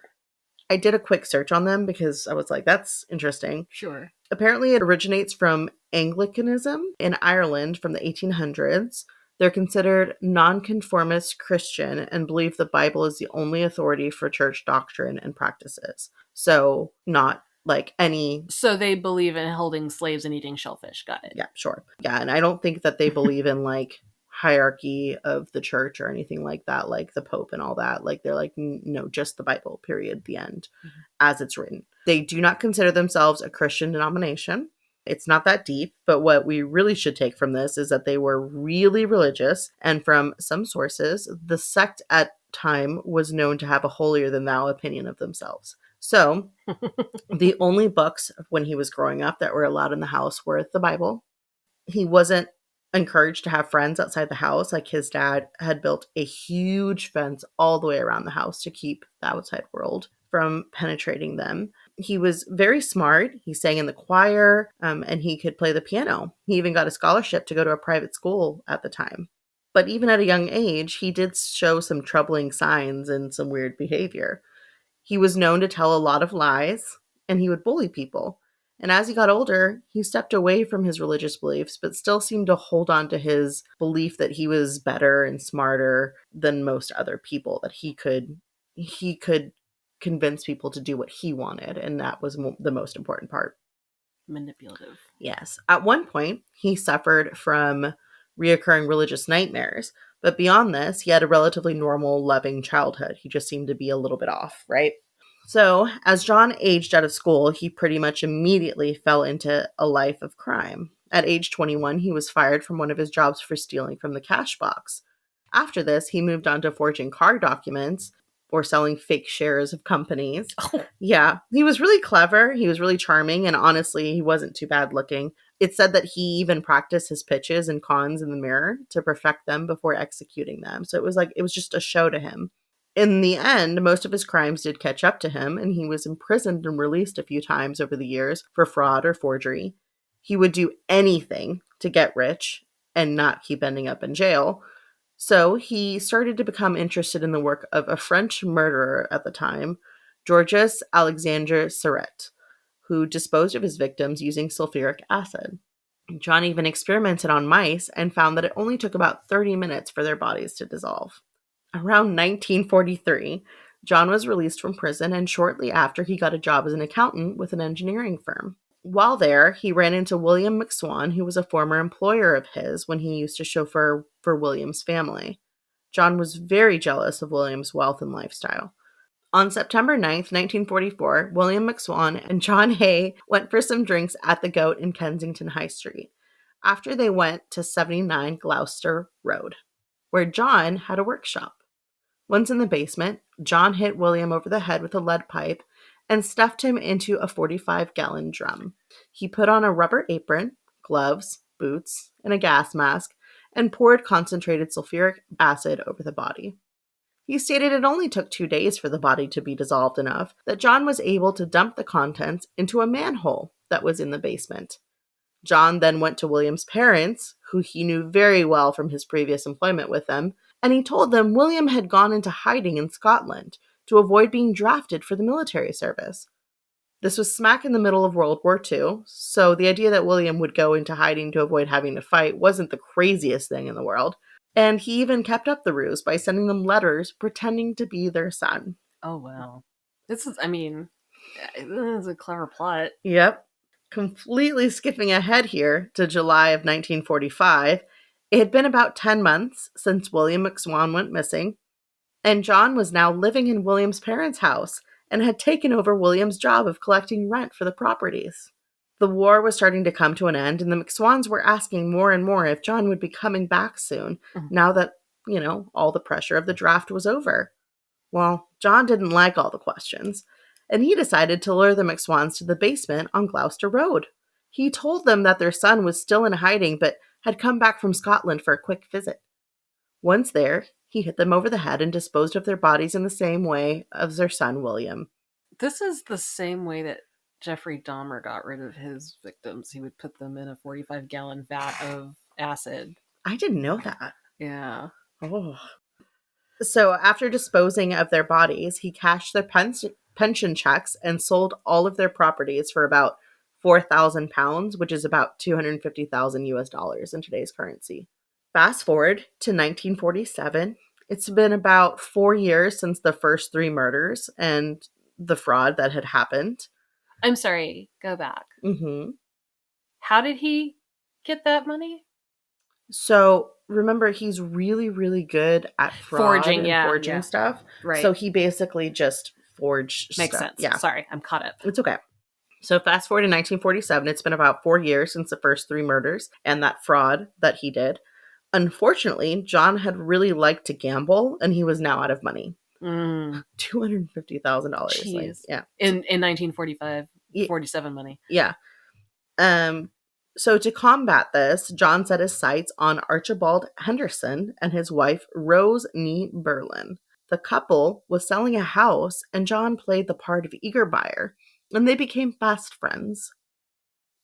I did a quick search on them because I was like, that's interesting. Sure. Apparently, it originates from Anglicanism in Ireland from the 1800s. They're considered nonconformist Christian and believe the Bible is the only authority for church doctrine and practices. So, not like any... So they believe in holding slaves and eating shellfish. Got it. Yeah, sure. Yeah, and I don't think that they believe in hierarchy of the church or anything like that, like the Pope and all that. Like they're like, no, just the Bible, period, the end, as it's written. They do not consider themselves a Christian denomination. It's not that deep, but what we really should take from this is that they were really religious, and from some sources, the sect at time was known to have a holier-than-thou opinion of themselves. So, the only books when he was growing up that were allowed in the house were the Bible. He wasn't encouraged to have friends outside the house. Like his dad had built a huge fence all the way around the house to keep the outside world from penetrating them. He was very smart. He sang in the choir, and he could play the piano. He even got a scholarship to go to a private school at the time. But even at a young age, he did show some troubling signs and some weird behavior. He was known to tell a lot of lies, and he would bully people. And as he got older, he stepped away from his religious beliefs, but still seemed to hold on to his belief that he was better and smarter than most other people, that he could convince people to do what he wanted. And that was the most important part. Manipulative. Yes. At one point, he suffered from reoccurring religious nightmares. But beyond this, he had a relatively normal, loving childhood. He just seemed to be a little bit off, right? So, as John aged out of school, he pretty much immediately fell into a life of crime. At age 21, he was fired from one of his jobs for stealing from the cash box. After this, he moved on to forging car documents, or selling fake shares of companies. Oh. Yeah, he was really clever. He was really charming, and honestly, he wasn't too bad looking. It's said that he even practiced his pitches and cons in the mirror to perfect them before executing them. So it was just a show to him. In the end, most of his crimes did catch up to him, and he was imprisoned and released a few times over the years for fraud or forgery. He would do anything to get rich and not keep ending up in jail. So he started to become interested in the work of a French murderer at the time, Georges Alexandre Surette, who disposed of his victims using sulfuric acid. John even experimented on mice and found that it only took about 30 minutes for their bodies to dissolve. Around 1943, John was released from prison, and shortly after, he got a job as an accountant with an engineering firm. While there, he ran into William McSwan, who was a former employer of his when he used to chauffeur for William's family. John was very jealous of William's wealth and lifestyle. On September 9th, 1944, William McSwan and John Haigh went for some drinks at the Goat in Kensington High Street. After they went to 79 Gloucester Road, where John had a workshop. Once in the basement, John hit William over the head with a lead pipe and stuffed him into a 45-gallon drum. He put on a rubber apron, gloves, boots, and a gas mask, and poured concentrated sulfuric acid over the body. He stated it only took 2 days for the body to be dissolved enough that John was able to dump the contents into a manhole that was in the basement. John then went to William's parents, who he knew very well from his previous employment with them, and he told them William had gone into hiding in Scotland to avoid being drafted for the military service. This was smack in the middle of World War II, so the idea that William would go into hiding to avoid having to fight wasn't the craziest thing in the world, and he even kept up the ruse by sending them letters pretending to be their son. Oh, wow. This is a clever plot. Yep. Completely skipping ahead here to July of 1945, it had been about 10 months since William McSwan went missing, and John was now living in William's parents' house and had taken over William's job of collecting rent for the properties. The war was starting to come to an end, and the McSwans were asking more and more if John would be coming back soon, now that, all the pressure of the draft was over. Well, John didn't like all the questions, and he decided to lure the McSwans to the basement on Gloucester Road. He told them that their son was still in hiding, but had come back from Scotland for a quick visit. Once there, he hit them over the head and disposed of their bodies in the same way as their son, William. This is the same way that Jeffrey Dahmer got rid of his victims. He would put them in a 45-gallon vat of acid. I didn't know that. Yeah. Oh. So after disposing of their bodies, he cashed their pension checks and sold all of their properties for about £4,000, which is about 250,000 US dollars in today's currency. Fast forward to 1947. It's been about 4 years since the first 3 murders and the fraud that had happened. I'm sorry, go back. Mm-hmm. How did he get that money? So remember, he's really, really good at forging stuff. Right. So he basically just forged Makes stuff. sense. Yeah. Sorry, I'm caught up. It's okay. So fast forward to 1947. It's been about 4 years since the first 3 murders and that fraud that he did. Unfortunately, John had really liked to gamble, and he was now out of money. $250,000. Jeez. Yeah. In 1945, 47 money. Yeah. So to combat this, John set his sights on Archibald Henderson and his wife, Rose Nee Berlin. The couple was selling a house, and John played the part of eager buyer, and they became fast friends.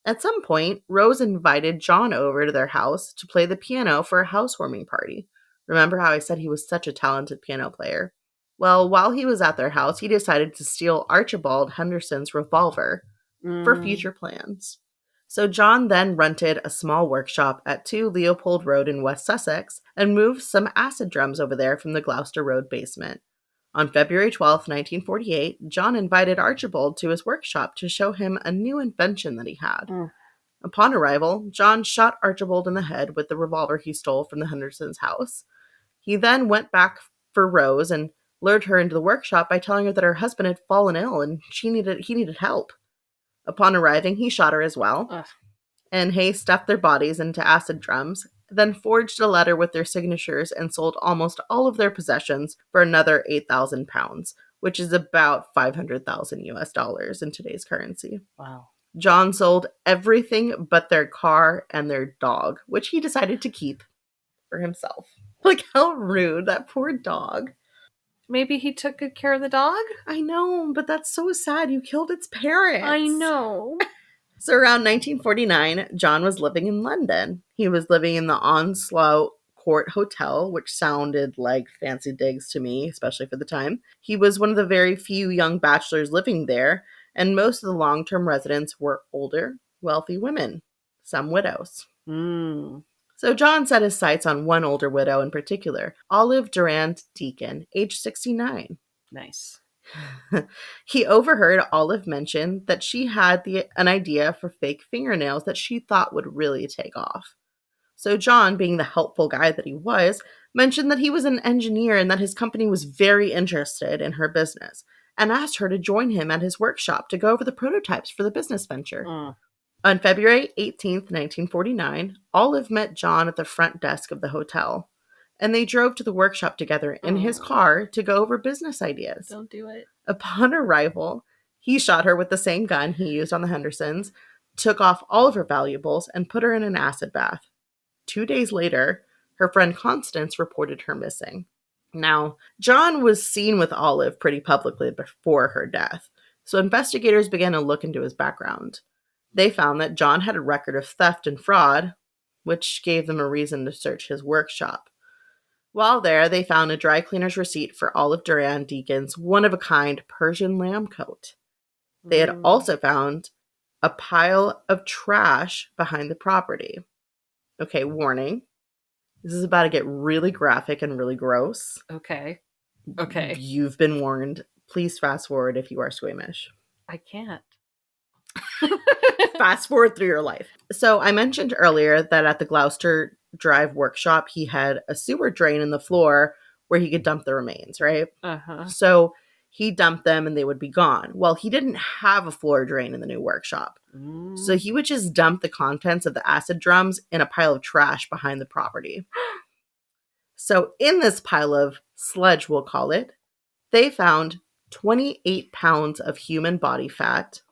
At some point, Rose invited John over to their house to play the piano for a housewarming party. Remember how I said he was such a talented piano player? Well, while he was at their house, he decided to steal Archibald Henderson's revolver for future plans. So John then rented a small workshop at 2 Leopold Road in West Sussex and moved some acid drums over there from the Gloucester Road basement. On February 12, 1948, John invited Archibald to his workshop to show him a new invention that he had. Upon arrival, John shot Archibald in the head with the revolver he stole from the Hendersons' house. He then went back for Rose and lured her into the workshop by telling her that her husband had fallen ill and he needed help. Upon arriving, he shot her as well. And Haigh stuffed their bodies into acid drums then forged a letter with their signatures and sold almost all of their possessions for another 8,000 pounds, which is about 500,000 US dollars in today's currency. Wow. John sold everything but their car and their dog, which he decided to keep for himself. Like, how rude, that poor dog. Maybe he took good care of the dog? I know, but that's so sad. You killed its parents. I know. So around 1949, John was living in London. He was living in the Onslow Court Hotel, which sounded like fancy digs to me, especially for the time. He was one of the very few young bachelors living there, and most of the long-term residents were older, wealthy women, some widows. So John set his sights on one older widow in particular, Olive Durand Deacon, age 69. Nice. He overheard Olive mention that she had an idea for fake fingernails that she thought would really take off. So John, being the helpful guy that he was, mentioned that he was an engineer and that his company was very interested in her business, and asked her to join him at his workshop to go over the prototypes for the business venture. On February 18th, 1949, Olive met John at the front desk of the hotel, and they drove to the workshop together in his car to go over business ideas. Don't do it. Upon arrival, he shot her with the same gun he used on the Hendersons, took off all of her valuables, and put her in an acid bath. 2 days later, her friend Constance reported her missing. Now, John was seen with Olive pretty publicly before her death, so investigators began to look into his background. They found that John had a record of theft and fraud, which gave them a reason to search his workshop. While there, they found a dry cleaner's receipt for Olive Durand Deacon's one-of-a-kind Persian lamb coat. They had also found a pile of trash behind the property. Okay, warning. This is about to get really graphic and really gross. Okay. You've been warned. Please fast forward if you are squeamish. I can't. Fast forward through your life. So I mentioned earlier that at the Gloucester Drive workshop, he had a sewer drain in the floor where he could dump the remains, right? So he dumped them and they would be gone. Well, he didn't have a floor drain in the new workshop. So he would just dump the contents of the acid drums in a pile of trash behind the property. So in this pile of sludge, we'll call it, they found 28 pounds of human body fat,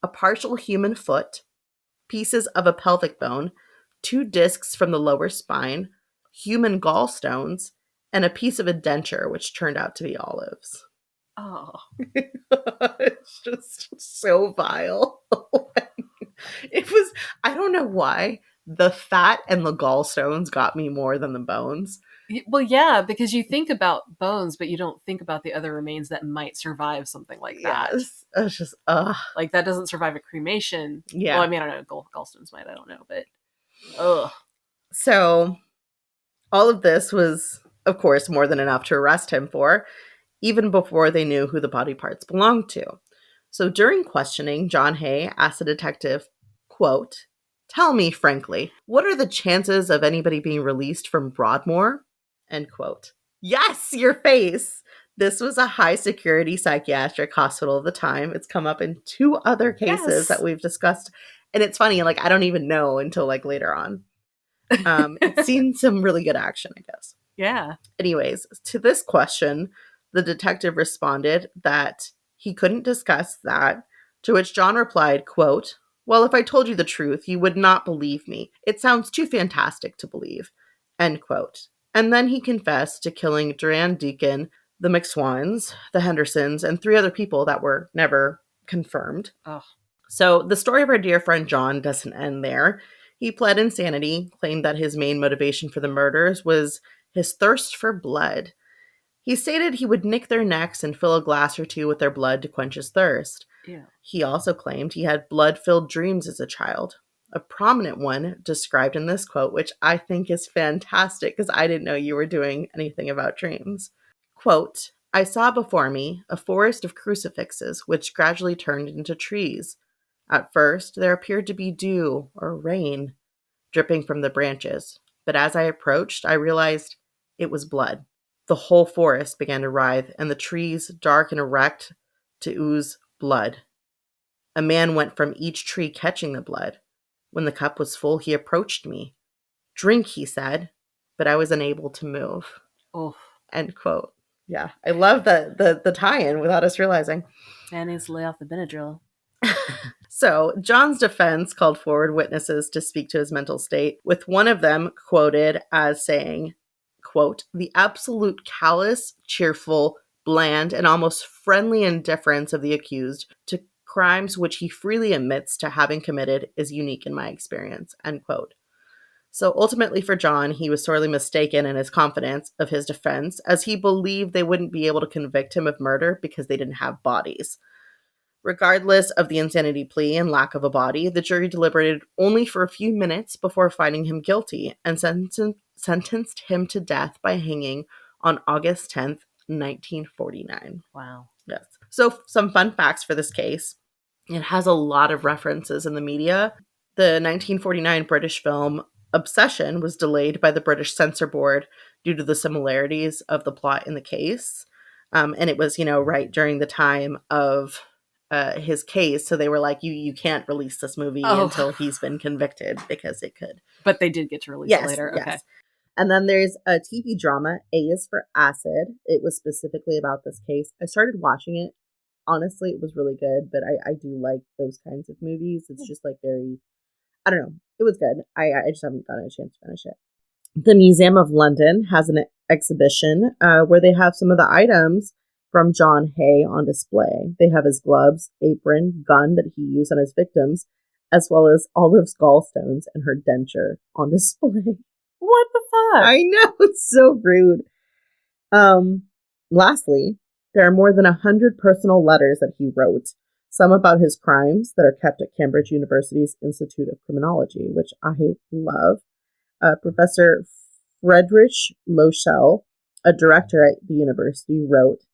a partial human foot, pieces of a pelvic bone, 2 discs from the lower spine, human gallstones, and a piece of a denture, which turned out to be Olive's. Oh. It's just so vile. It was, I don't know why, the fat and the gallstones got me more than the bones. Well, yeah, because you think about bones, but you don't think about the other remains that might survive something like that. Yes. It's just, like that doesn't survive a cremation. Yeah. Well, I mean, I don't know, gallstones might, I don't know, but ugh. So all of this was, of course, more than enough to arrest him for, even before they knew who the body parts belonged to. So during questioning, John Haigh asked the detective, quote, "Tell me frankly, what are the chances of anybody being released from Broadmoor?" End quote. Yes, your face. This was a high security psychiatric hospital at the time. It's come up in 2 other cases that we've discussed. And it's funny, like, I don't even know until like later on. It's seen some really good action, I guess. Yeah. Anyways, to this question, the detective responded that he couldn't discuss that, to which John replied, quote, "Well, if I told you the truth, you would not believe me. It sounds too fantastic to believe." End quote. And then he confessed to killing Durand Deacon, the McSwans, the Hendersons, and 3 other people that were never confirmed. Oh. So the story of our dear friend John doesn't end there. He pled insanity, claimed that his main motivation for the murders was his thirst for blood. He stated he would nick their necks and fill a glass or 2 with their blood to quench his thirst. Yeah. He also claimed he had blood-filled dreams as a child. A prominent one described in this quote, which I think is fantastic because I didn't know you were doing anything about dreams. Quote, "I saw before me a forest of crucifixes which gradually turned into trees. At first, there appeared to be dew or rain dripping from the branches, but as I approached, I realized it was blood. The whole forest began to writhe, and the trees, dark and erect, to ooze blood. A man went from each tree catching the blood. When the cup was full, he approached me. drink, he said, but I was unable to move. Oh, End quote. Yeah, I love the tie-in without us realizing. man needs to lay off the Benadryl. So, John's defense called forward witnesses to speak to his mental state, with one of them quoted as saying, quote, "The absolute callous, cheerful, bland, and almost friendly indifference of the accused to crimes which he freely admits to having committed is unique in my experience," end quote. So ultimately for John, he was sorely mistaken in his confidence of his defense, as he believed they wouldn't be able to convict him of murder because they didn't have bodies. Regardless of the insanity plea and lack of a body, the jury deliberated only for a few minutes before finding him guilty and sentenced him to death by hanging on August 10th, 1949. Wow. Yes. So some fun facts for this case. It has a lot of references in the media. The 1949 British film Obsession was delayed by the British Censor Board due to the similarities of the plot in the case. And it was, right during the time of his case. So they were like, you can't release this movie until he's been convicted because it could. But they did get to release it later. Yes. Okay. And then there's a TV drama, A is for Acid. It was specifically about this case. I started watching it. Honestly, it was really good, but I do like those kinds of movies. It's just like very, I don't know. It was good. I just haven't gotten a chance to finish it. The Museum of London has an exhibition where they have some of the items from John Haigh on display. They have his gloves, apron, gun that he used on his victims, as well as Olive's gallstones and her denture on display. What the fuck? I know, it's so rude. Lastly, there are more than 100 personal letters that he wrote, some about his crimes that are kept at Cambridge University's Institute of Criminology, which I love. Professor Friedrich Loschel, a director at the university, wrote,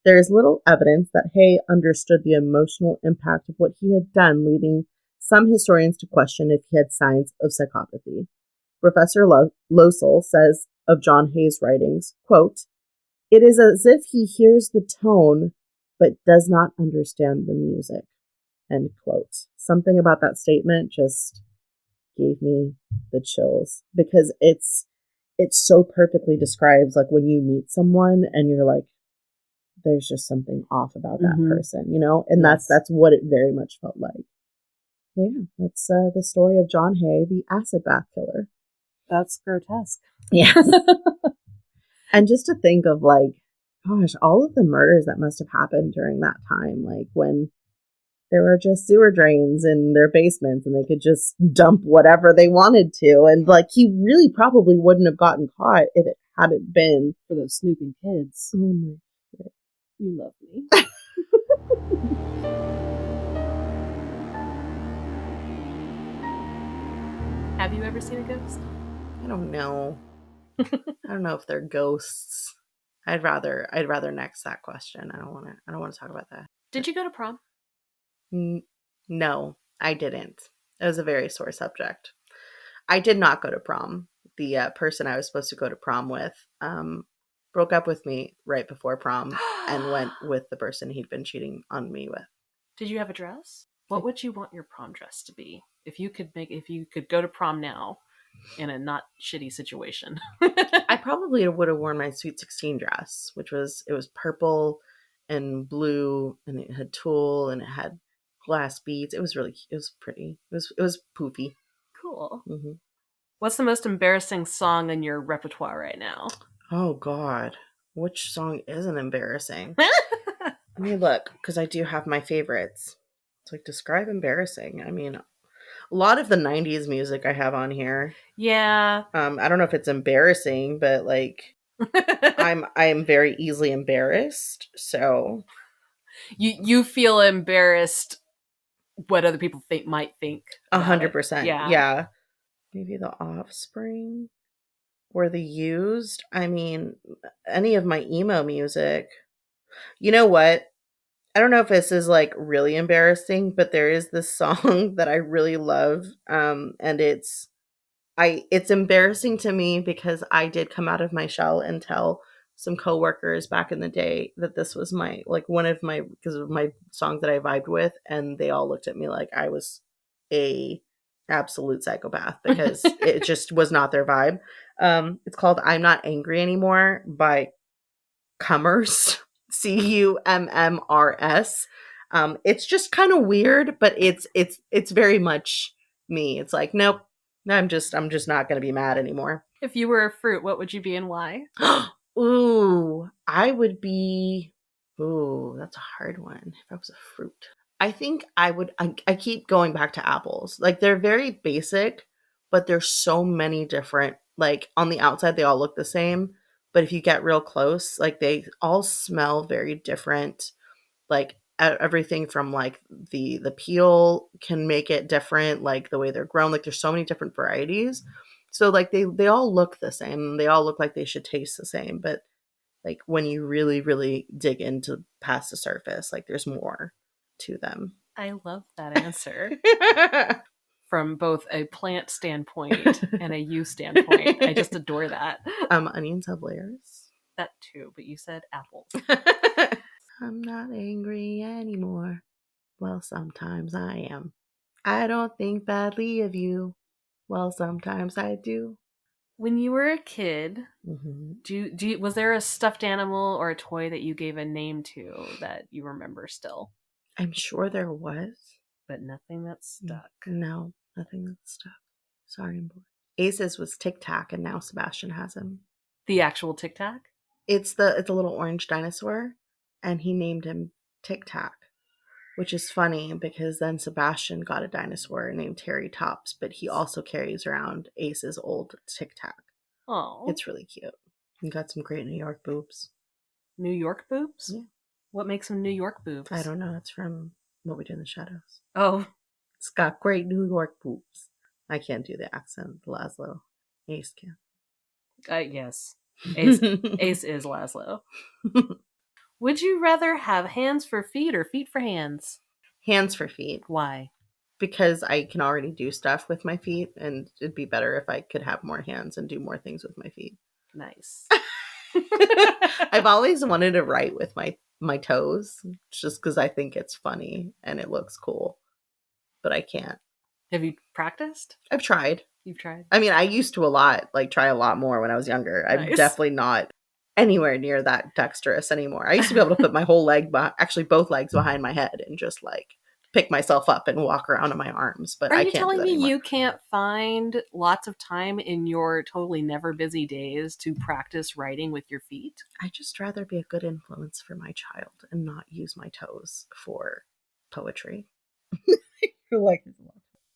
"There is little evidence that Haigh understood the emotional impact of what he had done, leading some historians to question if he had signs of psychopathy." Professor Loschel says of John Hay's writings, quote, "It is as if he hears the tone, but does not understand the music," end quote. Something about that statement just gave me the chills because it so perfectly describes like when you meet someone and you're like, there's just something off about that person, and Yes. that's what it very much felt like. But yeah, that's the story of John Haigh, the acid bath killer. That's grotesque. Yeah. And just to think of like, gosh, all of the murders that must have happened during that time, like when there were just sewer drains in their basements and they could just dump whatever they wanted to. And like, he really probably wouldn't have gotten caught if it hadn't been For those snooping kids. Oh my God. You love me. Have you ever seen a ghost? I don't know. I don't know if they're ghosts. I'd rather next that question. I don't want to talk about that. Did you go to prom? No, I didn't. It was a very sore subject. I did not go to prom. The person I was supposed to go to prom with broke up with me right before prom and went with the person he'd been cheating on me with. Did you have a dress? What would you want your prom dress to be? If you could go to prom now in a not shitty situation. I probably would have worn my Sweet 16 dress, it was purple and blue and it had tulle and it had glass beads. It was pretty. It was poofy. Cool. Mm-hmm. What's the most embarrassing song in your repertoire right now? Oh God, which song isn't embarrassing? Let me look, because I do have my favorites. It's like, describe embarrassing. I mean, a lot of the 90s music I have on here. Yeah. I don't know if it's embarrassing, but like I'm very easily embarrassed. So you feel embarrassed what other people might think. 100%. Yeah. Yeah. Maybe The Offspring or The Used. I mean, any of my emo music. You know what? I don't know if this is like really embarrassing, but there is this song that I really love. And it's embarrassing to me because I did come out of my shell and tell some coworkers back in the day that this was my, like one of my, because of my songs that I vibed with. And they all looked at me like I was an absolute psychopath because it just was not their vibe. It's called I'm Not Angry Anymore by Cummers, Cummrs. It's just kind of weird, but it's very much me. It's like, nope, I'm just not gonna be mad anymore. If you were a fruit, what would you be and why? Ooh, I would be. Ooh, that's a hard one. If I was a fruit, I think I would. I keep going back to apples. Like they're very basic, but there's so many different. Like on the outside, they all look the same, but if you get real close, like they all smell very different. Like everything from like the peel can make it different. Like the way they're grown. Like there's so many different varieties. So like they all look the same. They all look like they should taste the same, but like when you really, really dig into past the surface, like there's more to them. I love that answer. From both a plant standpoint and a you standpoint. I just adore that. Onions have layers. That too, but you said apples. I'm not angry anymore. Well, sometimes I am. I don't think badly of you. Well, sometimes I do. When you were a kid, Mm-hmm. was there a stuffed animal or a toy that you gave a name to that you remember still? I'm sure there was. But nothing that stuck. No, nothing that stuck. Sorry, boy. Ace's was Tic Tac, and now Sebastian has him. The actual Tic Tac? It's a little orange dinosaur, and he named him Tic Tac, which is funny because then Sebastian got a dinosaur named Terry Tops, but he also carries around Ace's old Tic Tac. Oh, It's really cute. He got some great New York boobs. New York boobs? Yeah. What makes them New York boobs? I don't know. It's from What We Do in the Shadows. Oh. It's got great New York boobs. I can't do the accent, Laszlo. Ace can. Yes. Ace is Laszlo. Would you rather have hands for feet or feet for hands? Hands for feet. Why? Because I can already do stuff with my feet, and it'd be better if I could have more hands and do more things with my feet. Nice. I've always wanted to write with my toes, just because I think it's funny and it looks cool, but I can't. Have you practiced? I've tried. You've tried? I mean, I used to try a lot more when I was younger. I'm Nice. definitely not anywhere near that dexterous anymore. I used to be able to put my whole leg, actually both legs behind my head and just like pick myself up and walk around on my arms, but I can't do that anymore. Are you telling me you can't find lots of time in your totally never busy days to practice writing with your feet? I'd just rather be a good influence for my child and not use my toes for poetry.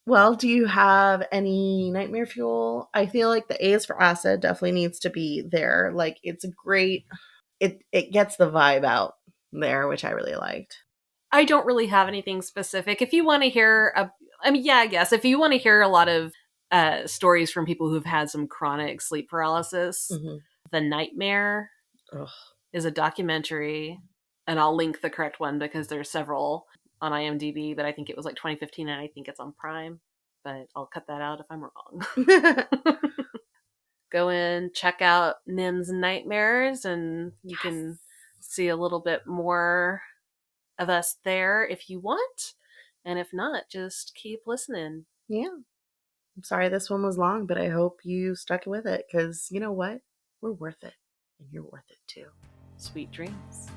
Well, do you have any nightmare fuel? I feel like the A's for acid definitely needs to be there. Like it's a great, it gets the vibe out there, which I really liked. I don't really have anything specific. If you want to hear, I guess if you want to hear a lot of stories from people who've had some chronic sleep paralysis, The Nightmare is a documentary, and I'll link the correct one because there's several on IMDb, but I think it was like 2015 and I think it's on Prime, but I'll cut that out if I'm wrong. Go in, check out Nim's Nightmares, and you can see a little bit more of us there if you want, and if not, just keep listening. Yeah. I'm sorry this one was long, but I hope you stuck with it because you know what? We're worth it, and you're worth it too. Sweet dreams.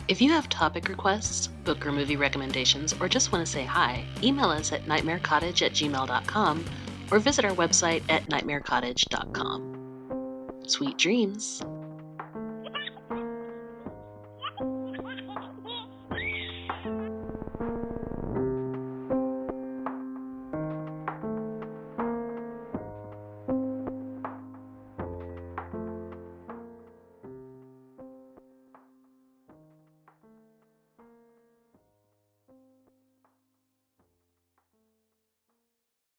If you have topic requests, book or movie recommendations, or just want to say hi, email us at nightmarecottage@gmail.com or visit our website at nightmarecottage.com. Sweet dreams.